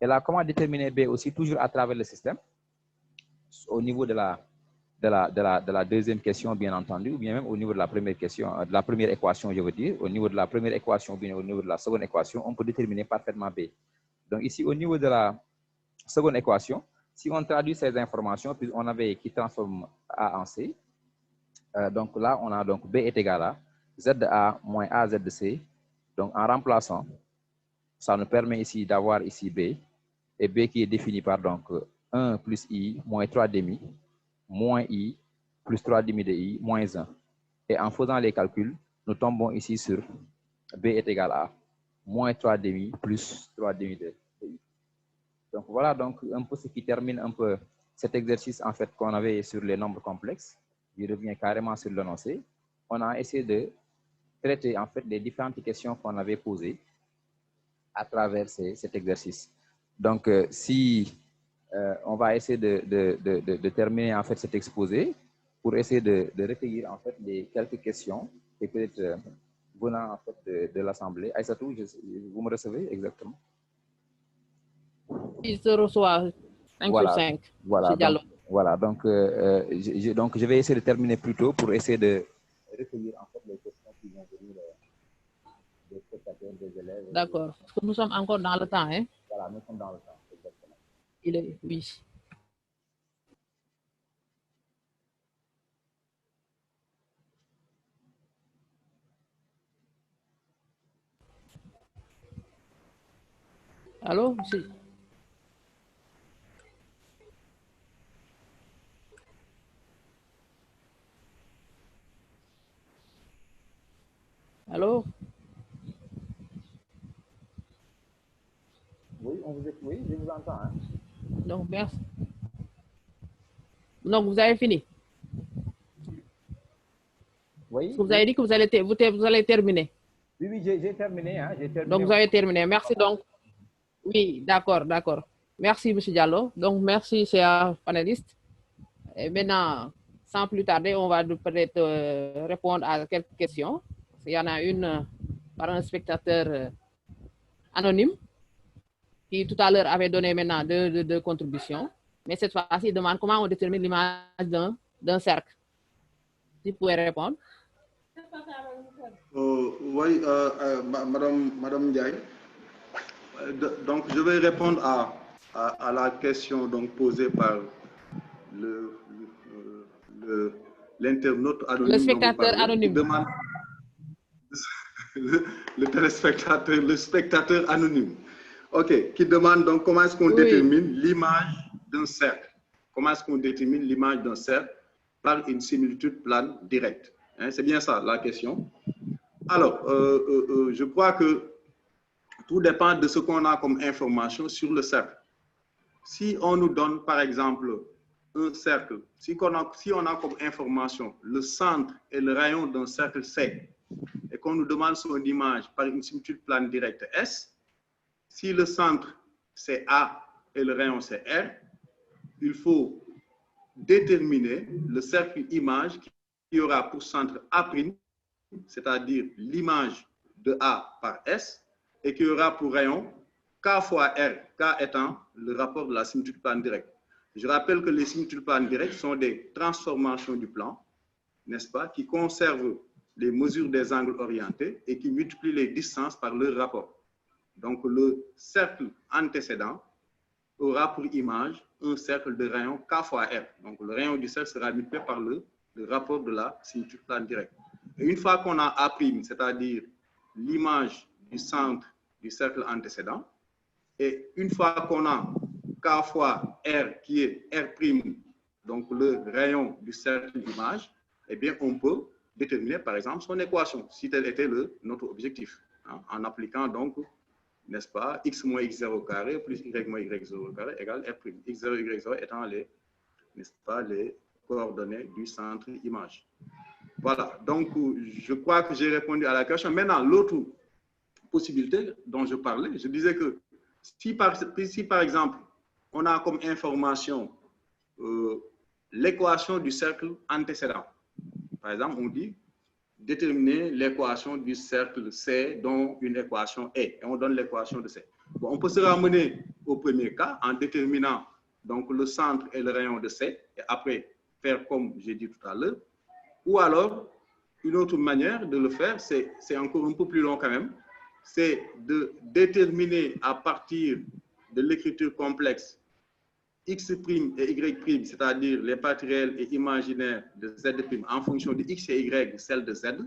Speaker 4: Et là, comment déterminer B aussi? Toujours à travers le système, au niveau de la deuxième question, bien entendu, ou bien même au niveau de la première question, de la première équation, je veux dire, au niveau de la première équation, ou bien au niveau de la seconde équation, on peut déterminer parfaitement B. Donc ici, au niveau de la seconde équation, si on traduit ces informations, puis on avait qui transforme A en C, donc là, on a donc B est égal à Z de A moins AZ de C. Donc en remplaçant, ça nous permet ici d'avoir ici B, et B qui est défini par donc 1 plus I moins 3 demi, moins I plus 3 demi de I moins 1. Et en faisant les calculs, nous tombons ici sur B est égal à moins 3 demi plus 3 demi de I. Donc voilà donc un peu ce qui termine un peu cet exercice en fait qu'on avait sur les nombres complexes. Il revient carrément sur l'énoncé. On a essayé de traiter en fait les différentes questions qu'on avait posées à travers cet exercice. Donc si on va essayer de terminer en fait cet exposé pour essayer de recueillir en fait les quelques questions et peut-être venant en fait de l'Assemblée. Aïssatou, vous me recevez exactement?
Speaker 1: Il se reçoit 5 sur
Speaker 4: Voilà,
Speaker 1: 5.
Speaker 4: voilà.
Speaker 1: Diallo.
Speaker 4: Voilà, donc je vais essayer de terminer plus tôt pour essayer de recueillir en fait les questions qui vont venir des spectateurs, des élèves.
Speaker 1: D'accord. Parce que nous sommes encore dans le temps, hein?
Speaker 4: Voilà, nous sommes dans le temps, exactement.
Speaker 1: Il est, oui. Allô, monsieur? Allô?
Speaker 4: Oui, oui, je vous entends. Hein.
Speaker 1: Donc, merci. Donc, vous avez fini?
Speaker 4: Oui.
Speaker 1: Vous avez dit que vous allez terminer.
Speaker 4: Oui, oui, j'ai terminé. Hein,
Speaker 1: Donc, vous avez terminé. Merci donc. Oui, d'accord, d'accord. Merci, M. Diallo. Donc, merci, chers panélistes. Et maintenant, sans plus tarder, on va peut-être répondre à quelques questions. Il y en a une par un spectateur anonyme qui tout à l'heure avait donné maintenant deux contributions. Mais cette fois-ci, il demande comment on détermine l'image d'un cercle. Si vous pouvez répondre.
Speaker 3: Oui, Madame Ndiaye. Donc, je vais répondre à la question donc, posée par l'internaute anonyme.
Speaker 1: Le spectateur anonyme.
Speaker 3: Qui demande le téléspectateur, le spectateur anonyme. OK, qui demande donc comment est-ce qu'on détermine l'image d'un cercle. Comment est-ce qu'on détermine l'image d'un cercle par une similitude plane directe. Hein, c'est bien ça la question. Alors, je crois que tout dépend de ce qu'on a comme information sur le cercle. Si on nous donne, par exemple, un cercle, si on a comme information le centre et le rayon d'un cercle C, et qu'on nous demande son image par une similitude plane directe S, si le centre c'est A et le rayon c'est R, il faut déterminer le cercle image qui aura pour centre A', c'est-à-dire l'image de A par S, et qui aura pour rayon K fois R, K étant le rapport de la similitude plane directe. Je rappelle que les similitudes planes directes sont des transformations du plan, n'est-ce pas, qui conservent les mesures des angles orientés et qui multiplient les distances par leur rapport. Donc, le cercle antécédent aura pour image un cercle de rayon K fois R. Donc, le rayon du cercle sera multiplié par le rapport de la similitude plane directe. Et une fois qu'on a A', c'est-à-dire l'image du centre du cercle antécédent, et une fois qu'on a K fois R qui est R', donc le rayon du cercle d'image, eh bien, on peut déterminer, par exemple, son équation, si tel était notre objectif, hein, en appliquant donc, n'est-ce pas, x moins x0 carré plus y moins y0 carré égale R'. X0, y0 étant n'est-ce pas, les coordonnées du centre image. Voilà, donc je crois que j'ai répondu à la question. Maintenant, l'autre possibilité dont je parlais, je disais que si par exemple, on a comme information l'équation du cercle antécédent, par exemple, on dit déterminer l'équation du cercle C dont une équation est, et on donne l'équation de C. Bon, on peut se ramener au premier cas en déterminant donc le centre et le rayon de C, et après faire comme j'ai dit tout à l'heure, ou alors une autre manière de le faire, c'est encore un peu plus long quand même, c'est de déterminer à partir de l'écriture complexe x' et y', c'est-à-dire les parties réelles et imaginaires de z' en fonction de x et y, celle de z.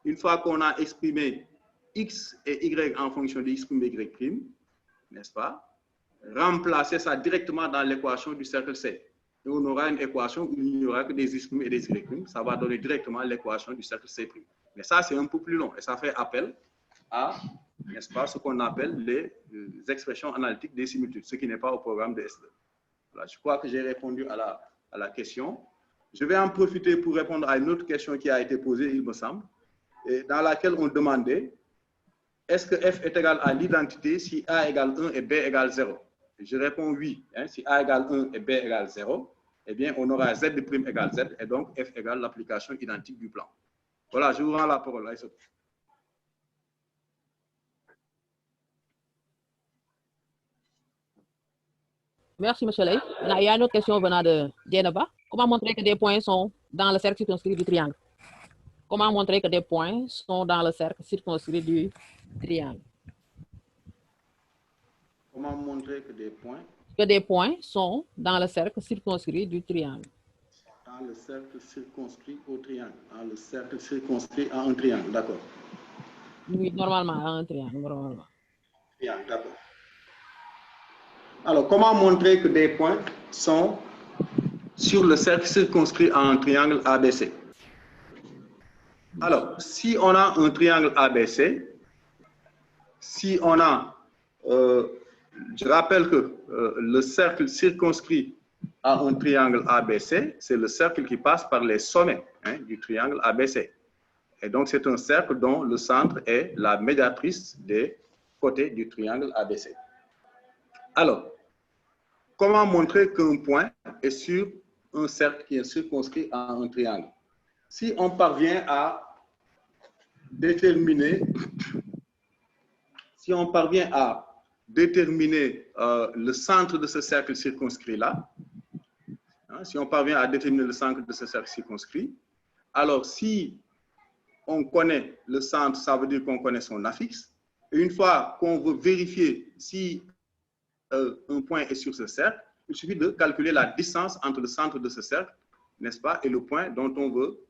Speaker 3: Une fois qu'on a exprimé x et y en fonction de x' et y', n'est-ce pas, remplacer ça directement dans l'équation du cercle C. Et on aura une équation où il n'y aura que des x' et des y'. Ça va donner directement l'équation du cercle C'. Mais ça, c'est un peu plus long et ça fait appel à, n'est-ce pas, ce qu'on appelle les expressions analytiques des similitudes, ce qui n'est pas au programme de S2. Voilà, je crois que j'ai répondu à la question. Je vais en profiter pour répondre à une autre question qui a été posée, il me semble, et dans laquelle on demandait est-ce que f est égal à l'identité si a égale 1 et b égale 0? Je réponds oui. Hein, si a égale 1 et b égale 0, eh bien, on aura z' égale z, et donc f égale l'application identique du plan. Voilà, je vous rends la parole.
Speaker 1: Merci, M. Ley. Il y a une autre question venant de Djenaba. Comment montrer que des points sont dans le cercle circonscrit du triangle? Comment montrer que des points sont dans le cercle circonscrit du triangle?
Speaker 3: Comment montrer que des points
Speaker 1: sont dans le cercle circonscrit du triangle?
Speaker 3: Dans le cercle circonscrit au triangle. Dans le cercle circonscrit à un triangle, d'accord.
Speaker 1: Oui, normalement, à un triangle, normalement.
Speaker 3: Triangle, d'accord. Alors, comment montrer que des points sont sur le cercle circonscrit à un triangle ABC? Alors, si on a un triangle ABC, si on a, je rappelle que le cercle circonscrit à un triangle ABC, c'est le cercle qui passe par les sommets du triangle ABC. Et donc, c'est un cercle dont le centre est la médiatrice des côtés du triangle ABC. Alors, comment montrer qu'un point est sur un cercle qui est circonscrit à un triangle? Si on parvient à déterminer, le centre de ce cercle circonscrit-là, si on parvient à déterminer le centre de ce cercle circonscrit, alors si on connaît le centre, ça veut dire qu'on connaît son affixe. Et une fois qu'on veut vérifier si un point est sur ce cercle, il suffit de calculer la distance entre le centre de ce cercle, n'est-ce pas, et le point dont on veut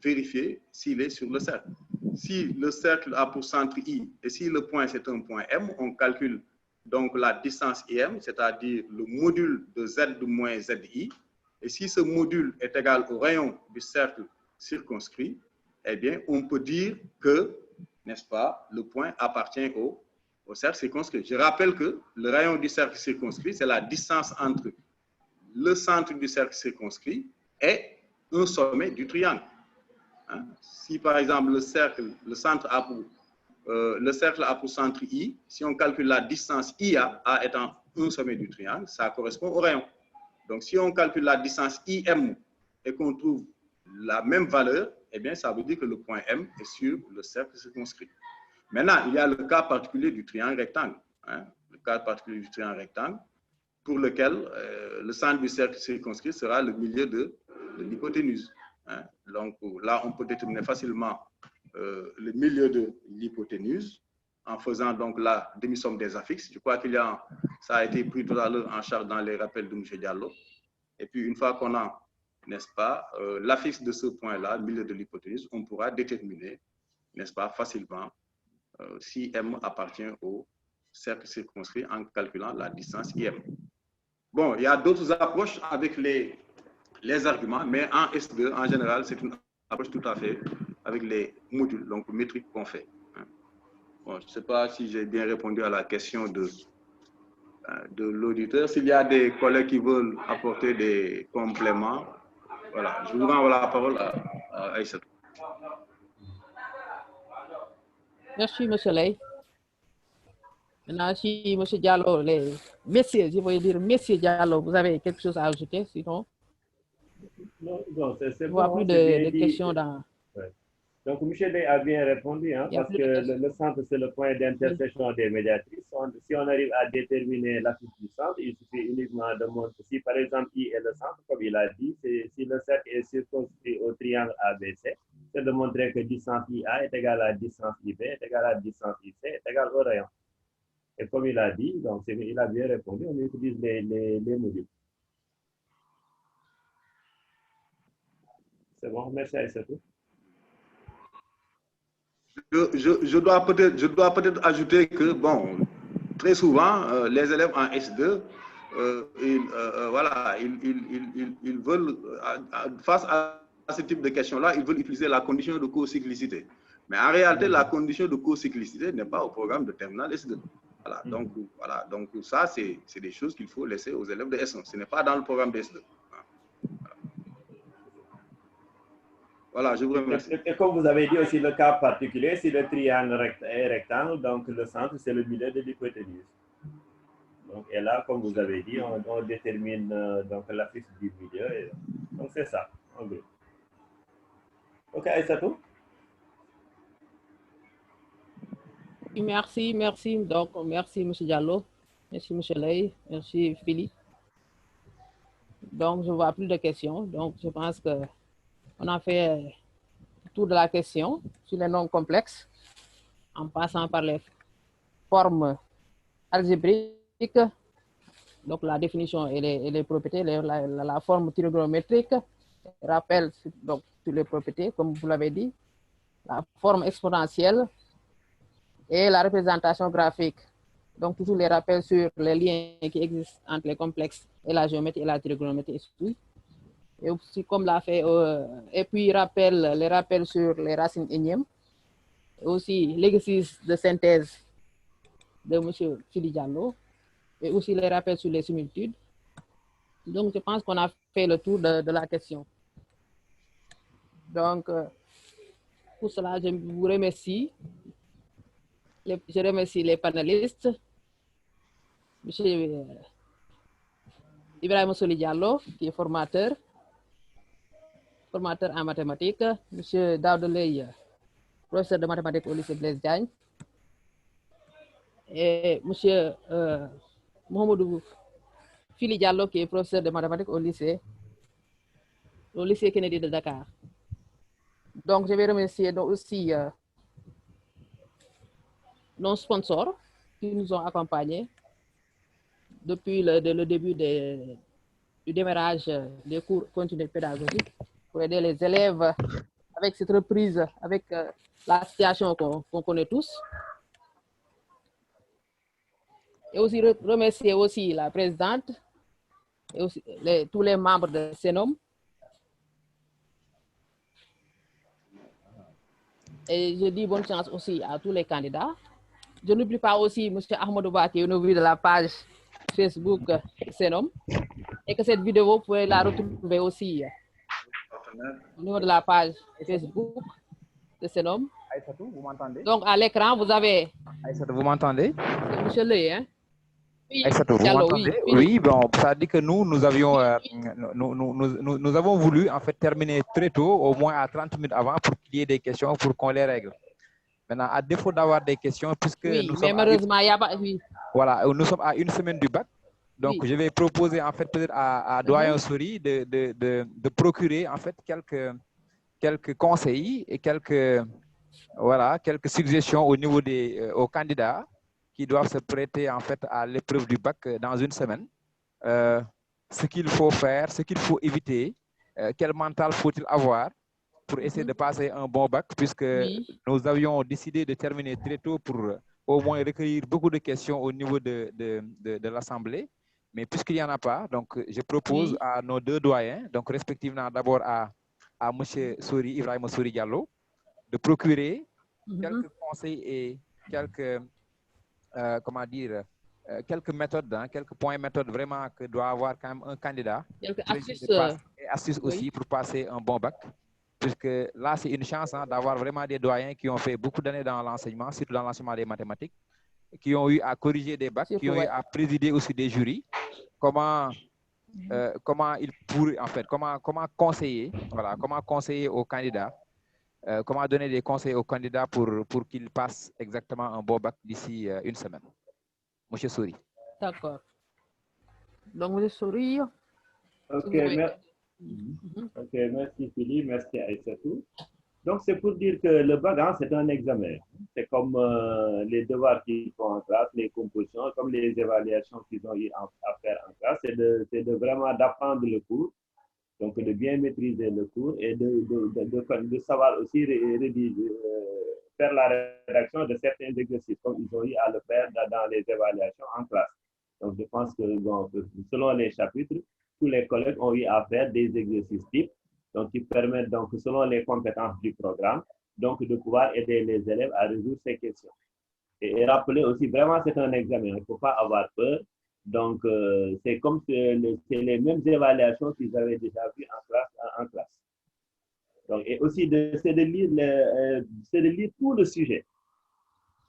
Speaker 3: vérifier s'il est sur le cercle. Si le cercle a pour centre I et si le point c'est un point M, on calcule donc la distance IM, c'est-à-dire le module de Z moins ZI. Et si ce module est égal au rayon du cercle circonscrit, eh bien, on peut dire que, n'est-ce pas, le point appartient au cercle circonscrit. Je rappelle que le rayon du cercle circonscrit, c'est la distance entre le centre du cercle circonscrit et un sommet du triangle. Si par exemple le cercle a pour centre I, si on calcule la distance IA, A étant un sommet du triangle, ça correspond au rayon. Donc si on calcule la distance IM et qu'on trouve la même valeur, eh bien ça veut dire que le point M est sur le cercle circonscrit. Maintenant, il y a le cas particulier du triangle rectangle. Le cas particulier du triangle rectangle, pour lequel le centre du cercle circonscrit sera le milieu de l'hypoténuse. Donc là, on peut déterminer facilement le milieu de l'hypoténuse en faisant donc la demi-somme des affixes. Je crois qu'il y a, ça a été pris tout à l'heure en charge dans les rappels de M. Diallo. Et puis une fois qu'on a, n'est-ce pas, l'affixe de ce point-là, le milieu de l'hypoténuse, on pourra déterminer, n'est-ce pas, facilement si M appartient au cercle circonscrit en calculant la distance IM. Bon, il y a d'autres approches avec les arguments, mais en S2, en général, c'est une approche tout à fait avec les modules, donc métriques qu'on fait. Bon, je ne sais pas si j'ai bien répondu à la question de l'auditeur. S'il y a des collègues qui veulent apporter des compléments, voilà, je vous renvoie la parole à Aïssatou.
Speaker 1: Merci, M. Lay. Maintenant, si M. Diallo, messieurs, je voulais dire, M. Diallo, vous avez quelque chose à ajouter, sinon?
Speaker 2: Non, c'est
Speaker 1: je ne vois plus de questions dans...
Speaker 2: Ouais. Donc, M. Lay a bien répondu, parce que le centre, c'est le point d'intersection des médiatrices. Si on arrive à déterminer l'affixe du centre, il suffit uniquement de montrer, si par exemple I est le centre, comme il a dit, si le cercle est circonscrit au triangle ABC, c'est de montrer que distance IA est égale à distance IB, est égale à distance IC, est égale au rayon. Et comme il a dit, donc il a bien répondu, on utilise les modules. C'est bon, merci à tout.
Speaker 3: Je dois peut-être ajouter que, bon, très souvent, les élèves en S2, ils veulent, face à ce type de questions-là, ils veulent utiliser la condition de cocyclicité. Mais en réalité, la condition de cocyclicité n'est pas au programme de terminale S2. Voilà, donc ça, c'est des choses qu'il faut laisser aux élèves de S1. Ce n'est pas dans le programme de S2. Voilà, je vous remercie.
Speaker 2: Et comme vous avez dit aussi le cas particulier, si le triangle est rectangle, donc le centre, c'est le milieu de l'hypoténuse. Donc, et là, comme vous avez dit, on détermine donc l'affixe du milieu. Et, donc, c'est ça, en gros. OK, Aïssatou?
Speaker 1: Merci. Donc, merci, M. Diallo. Merci, M. Lay. Merci, Philippe. Donc, je ne vois plus de questions. Donc, je pense qu'on a fait le tour de la question sur les nombres complexes en passant par les formes algébriques, donc la définition et les propriétés, la forme trigonométrique, rappel donc sur les propriétés, comme vous l'avez dit, la forme exponentielle et la représentation graphique Donc, toujours les rappels sur les liens qui existent entre les complexes et la géométrie et la trigonométrie. Et aussi, comme l'a fait, et puis les rappels sur les racines énièmes. Et aussi, l'exercice de synthèse de M. Fili Diallo. Et aussi les rappels sur les similitudes. Donc, je pense qu'on a fait le tour de la question. Donc, pour cela, je vous remercie. Je remercie les panélistes. M. Ibrahima Soli Diallo, qui est formateur en mathématiques. M. Daoudeley, professeur de mathématiques au lycée Blaise Diagne. Et M. Mohamedou Fili Diallo, qui est professeur de mathématiques au lycée Kennedy de Dakar. Donc, je vais remercier donc aussi nos sponsors qui nous ont accompagnés depuis le début du démarrage des cours continus pédagogiques pour aider les élèves avec cette reprise, avec la situation qu'on connaît tous. Et aussi remercier aussi la présidente et aussi tous les membres de CENOM. Et je dis bonne chance aussi à tous les candidats. Je n'oublie pas aussi M. Ahmadou Ba qui est au niveau de la page Facebook CENOM. Et que cette vidéo, vous pouvez la retrouver aussi au niveau de la page Facebook de CENOM.
Speaker 4: Aïssatou, vous m'entendez?
Speaker 1: Donc, à l'écran, vous avez...
Speaker 4: Aïssatou, vous m'entendez?
Speaker 1: Monsieur Ley, hein? Oui,
Speaker 4: Aïssatou, vous m'entendez? Oui, bon, ça dit que nous avions, nous avons voulu en fait terminer très tôt, au moins à 30 minutes avant, pour qu'il y ait des questions, pour qu'on les règle. Maintenant, à défaut d'avoir des questions, puisque
Speaker 1: oui,
Speaker 4: nous
Speaker 1: mais
Speaker 4: sommes
Speaker 1: malheureusement, il n'y a pas... Oui.
Speaker 4: Voilà, nous sommes à une semaine du bac. Donc,
Speaker 1: Oui.
Speaker 4: je vais proposer en fait peut-être à Doyen Sori de procurer en fait quelques conseils et quelques suggestions au niveau aux candidats qui doivent se prêter en fait à l'épreuve du bac dans une semaine. Ce qu'il faut faire, ce qu'il faut éviter, quel mental faut-il avoir pour essayer de passer un bon bac, puisque nous avions décidé de terminer très tôt pour au moins recueillir beaucoup de questions au niveau de l'Assemblée. Mais puisqu'il n'y en a pas, donc je propose à nos deux doyens, donc respectivement d'abord à M. Sori, Ibrahima Sori Diallo, de procurer quelques conseils et quelques, quelques méthodes, quelques points méthodes vraiment que doit avoir quand même un candidat.
Speaker 1: Quelques
Speaker 4: astuces aussi pour passer un bon bac. Puisque là, c'est une chance d'avoir vraiment des doyens qui ont fait beaucoup d'années dans l'enseignement, surtout dans l'enseignement des mathématiques, qui ont eu à corriger des bacs, qui ont eu à présider aussi des jurys. Comment ils pourraient, en fait, comment conseiller, voilà, comment conseiller aux candidats, comment donner des conseils aux candidats pour qu'ils passent exactement un bon bac d'ici une semaine. Monsieur Sori.
Speaker 1: D'accord. Donc, Monsieur Sori.
Speaker 2: Ok, merci Philippe, merci Aïssatou. Donc, c'est pour dire que le bac, c'est un examen. C'est comme les devoirs qu'ils font en classe, les compositions, comme les évaluations qu'ils ont eu à faire en classe. C'est de vraiment d'apprendre le cours, donc de bien maîtriser le cours et de savoir aussi faire la rédaction de certains exercices, comme ils ont eu à le faire dans les évaluations en classe. Donc, je pense que bon, selon les chapitres, tous les collègues ont eu à faire des exercices types, donc qui permettent, donc, selon les compétences du programme, donc de pouvoir aider les élèves à résoudre ces questions. Et rappeler aussi, vraiment, c'est un examen, il ne faut pas avoir peur. Donc, c'est comme c'est les mêmes évaluations qu'ils avaient déjà vues en classe. Donc, et aussi, c'est de lire tout le sujet.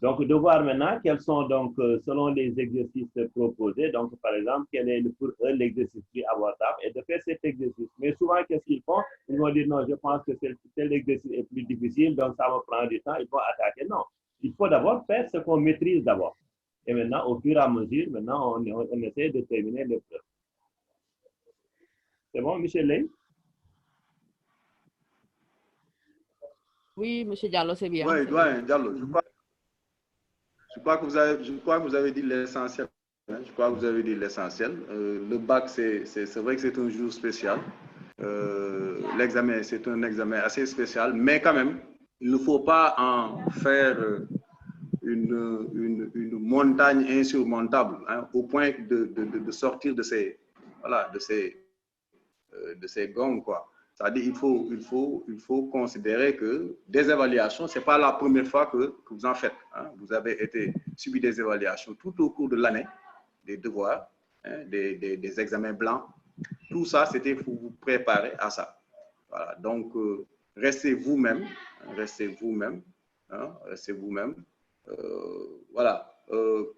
Speaker 2: Donc, de voir maintenant quels sont, donc, selon les exercices proposés, donc, par exemple, quel est pour eux l'exercice plus abordable et de faire cet exercice. Mais souvent, qu'est-ce qu'ils font? Ils vont dire, non, je pense que tel exercice est plus difficile, donc ça me prend du temps, ils vont attaquer. Non, il faut d'abord faire ce qu'on maîtrise d'abord. Et maintenant, au fur et à mesure, maintenant, on essaie de terminer l'épreuve. C'est bon, Michel Ley?
Speaker 1: Oui, M. Diallo, c'est bien.
Speaker 3: Oui, Diallo, je crois que vous avez dit l'essentiel. Je crois que vous avez dit l'essentiel. Le bac, c'est vrai que c'est un jour spécial. L'examen, c'est un examen assez spécial, mais quand même, il ne faut pas en faire une montagne insurmontable, hein, au point de sortir de ces, voilà, de ces gonds, quoi. C'est-à-dire il faut considérer que des évaluations, ce n'est pas la première fois que vous en faites. Hein. Vous avez subi des évaluations tout au cours de l'année, des devoirs, hein, des examens blancs. Tout ça, c'était pour vous préparer à ça. Voilà. Donc, restez vous-même, restez vous-même, hein, restez vous-même. Voilà.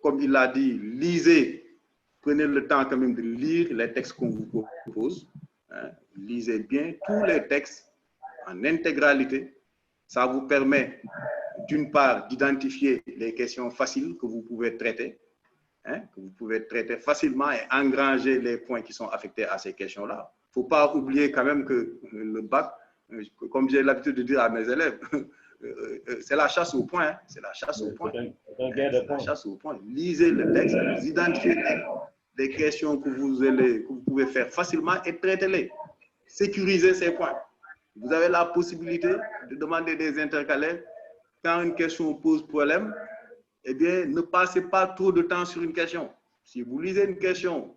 Speaker 3: Comme il l'a dit, lisez, prenez le temps quand même de lire les textes qu'on vous propose. Hein. Lisez bien tous les textes en intégralité. Ça vous permet, d'une part, d'identifier les questions faciles que vous pouvez traiter, hein, que vous pouvez traiter facilement et engranger les points qui sont affectés à ces questions-là. Il ne faut pas oublier quand même que le bac, comme j'ai l'habitude de dire à mes élèves, c'est la chasse au point. Hein, c'est la chasse au point. C'est la chasse au point. Lisez le texte, vous identifiez les questions que vous pouvez faire facilement et traitez-les. Sécurisez ces points. Vous avez la possibilité de demander des intercalaires. Quand une question pose problème, eh bien, ne passez pas trop de temps sur une question. Si vous lisez une question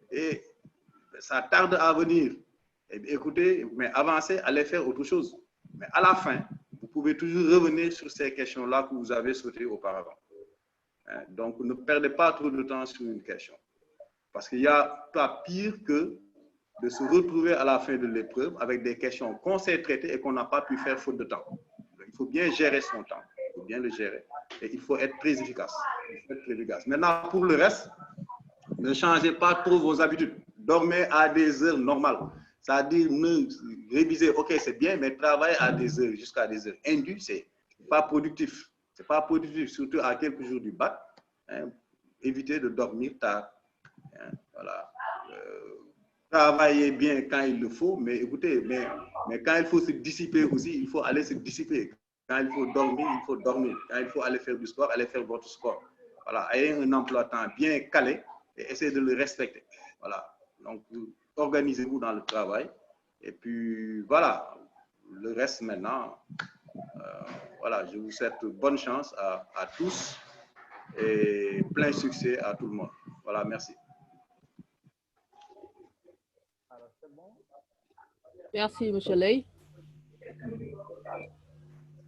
Speaker 3: et ça tarde à venir, eh bien, écoutez, mais avancez, allez faire autre chose. Mais à la fin, vous pouvez toujours revenir sur ces questions-là que vous avez sautées auparavant. Donc, ne perdez pas trop de temps sur une question. Parce qu'il n'y a pas pire que de se retrouver à la fin de l'épreuve avec des questions qu'on s'est traitées et qu'on n'a pas pu faire faute de temps. Donc, il faut bien gérer son temps. Il faut bien le gérer. Et il faut être très efficace. Maintenant, pour le reste, ne changez pas trop vos habitudes. Dormez à des heures normales. C'est-à-dire, réviser, ok, c'est bien, mais travailler à des heures, jusqu'à des heures indues, c'est pas productif. C'est pas productif, surtout à quelques jours du bac. Hein, évitez de dormir tard. Hein, voilà. Travaillez bien quand il le faut, mais écoutez, mais quand il faut se dissiper aussi, il faut aller se dissiper. Quand il faut dormir, il faut dormir. Quand il faut aller faire du sport, allez faire votre sport. Voilà, ayez un emploi de temps bien calé et essayez de le respecter. Voilà, donc organisez-vous dans le travail. Et puis voilà, le reste maintenant, voilà, je vous souhaite bonne chance à tous et plein succès à tout le monde. Voilà, merci.
Speaker 1: Merci, M. Ley.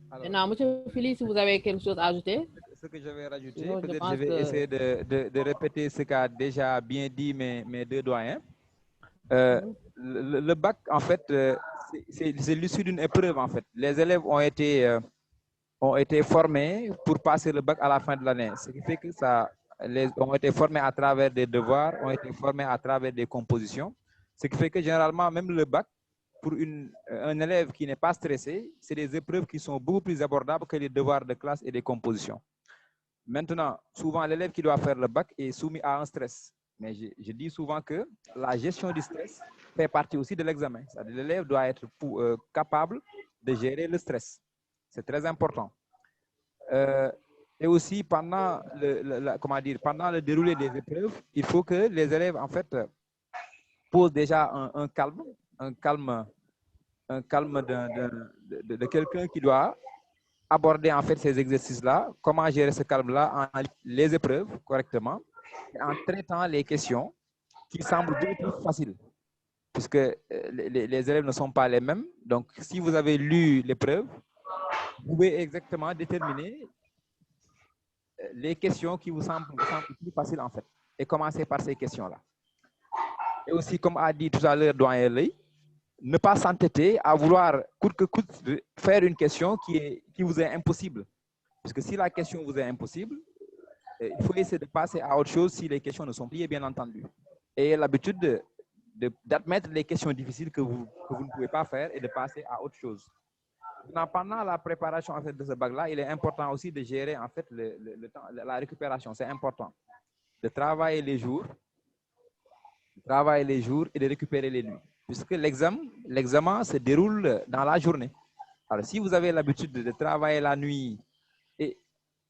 Speaker 1: Maintenant, M. Philippe, si vous avez quelque chose à ajouter.
Speaker 4: Ce que je vais rajouter, peut-être je vais essayer de répéter ce qu'a déjà bien dit mes deux doyens. Le bac, en fait, c'est l'issue d'une épreuve, en fait. Les élèves ont été formés pour passer le bac à la fin de l'année. Ce qui fait que ont été formés à travers des devoirs, ont été formés à travers des compositions. Ce qui fait que généralement, même le bac, pour un élève qui n'est pas stressé, c'est des épreuves qui sont beaucoup plus abordables que les devoirs de classe et des compositions. Maintenant, souvent, l'élève qui doit faire le bac est soumis à un stress. Mais je dis souvent que la gestion du stress fait partie aussi de l'examen. C'est-à-dire que l'élève doit être capable de gérer le stress. C'est très important. Et aussi, pendant le déroulé des épreuves, il faut que les élèves, en fait, posent déjà un calme de quelqu'un qui doit aborder en fait ces exercices-là, comment gérer ce calme-là, les épreuves correctement, et en traitant les questions qui semblent beaucoup plus faciles, puisque les élèves ne sont pas les mêmes. Donc, si vous avez lu l'épreuve, vous pouvez exactement déterminer les questions qui vous semblent plus faciles en fait, et commencer par ces questions-là. Et aussi, comme a dit tout à l'heure doyen Ley, ne pas s'entêter à vouloir coûte que coûte faire une question qui vous est impossible. Parce que si la question vous est impossible, il faut essayer de passer à autre chose si les questions ne sont pliées, bien entendu. Et l'habitude d'admettre les questions difficiles que vous ne pouvez pas faire et de passer à autre chose. Pendant la préparation en fait, de ce bac-là, il est important aussi de gérer en fait, le temps, la récupération. C'est important de travailler les jours et de récupérer les nuits. Puisque l'examen se déroule dans la journée. Alors, si vous avez l'habitude de travailler la nuit et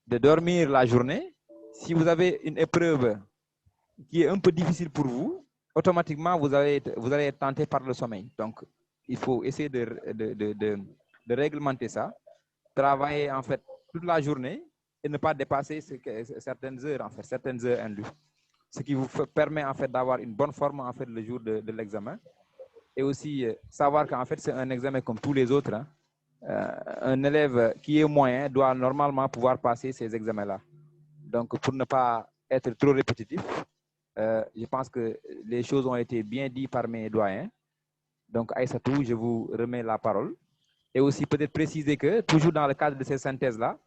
Speaker 4: de dormir la journée, si vous avez une épreuve qui est un peu difficile pour vous, automatiquement, vous allez être tenté par le sommeil. Donc, il faut essayer de réglementer ça. Travailler, en fait, toute la journée et ne pas dépasser certaines heures, en fait, certaines heures indues. Ce qui vous permet en fait d'avoir une bonne forme en fait le jour de l'examen. Et aussi savoir qu'en fait c'est un examen comme tous les autres. Hein. Un élève qui est moyen doit normalement pouvoir passer ces examens-là. Donc pour ne pas être trop répétitif, je pense que les choses ont été bien dites par mes doyens. Donc Aïssatou, je vous remets la parole. Et aussi peut-être préciser que toujours dans le cadre de ces synthèses-là,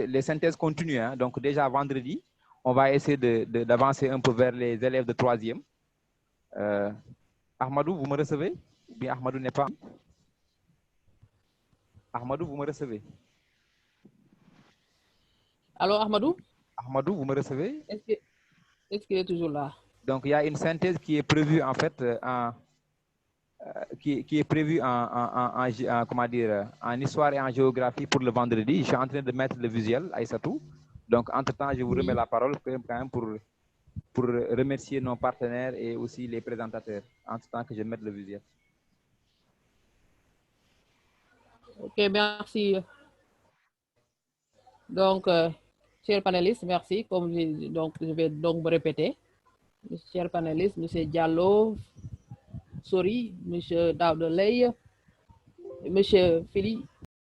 Speaker 4: les synthèses continuent. Hein. Donc déjà vendredi, on va essayer d'avancer un peu vers les élèves de 3e. Ahmadou, vous me recevez? Ou bien Ahmadou n'est pas? Ahmadou, vous me recevez?
Speaker 1: Alors, Ahmadou?
Speaker 4: Ahmadou, vous me recevez?
Speaker 1: Est-ce qu'il est toujours là?
Speaker 4: Donc, il y a une synthèse qui est prévue en fait qui est prévue comment dire, en histoire et en géographie pour le vendredi. Je suis en train de mettre le visuel, Aïssatou. Donc, entre-temps, je vous remets la parole quand même pour remercier nos partenaires et aussi les présentateurs, entre-temps que je mette le visuel.
Speaker 1: Ok, merci. Donc, chers panélistes, merci. Comme je vais donc me répéter. Chers panélistes, M. Diallo, Sori, M. Daoudeley, M. Philippe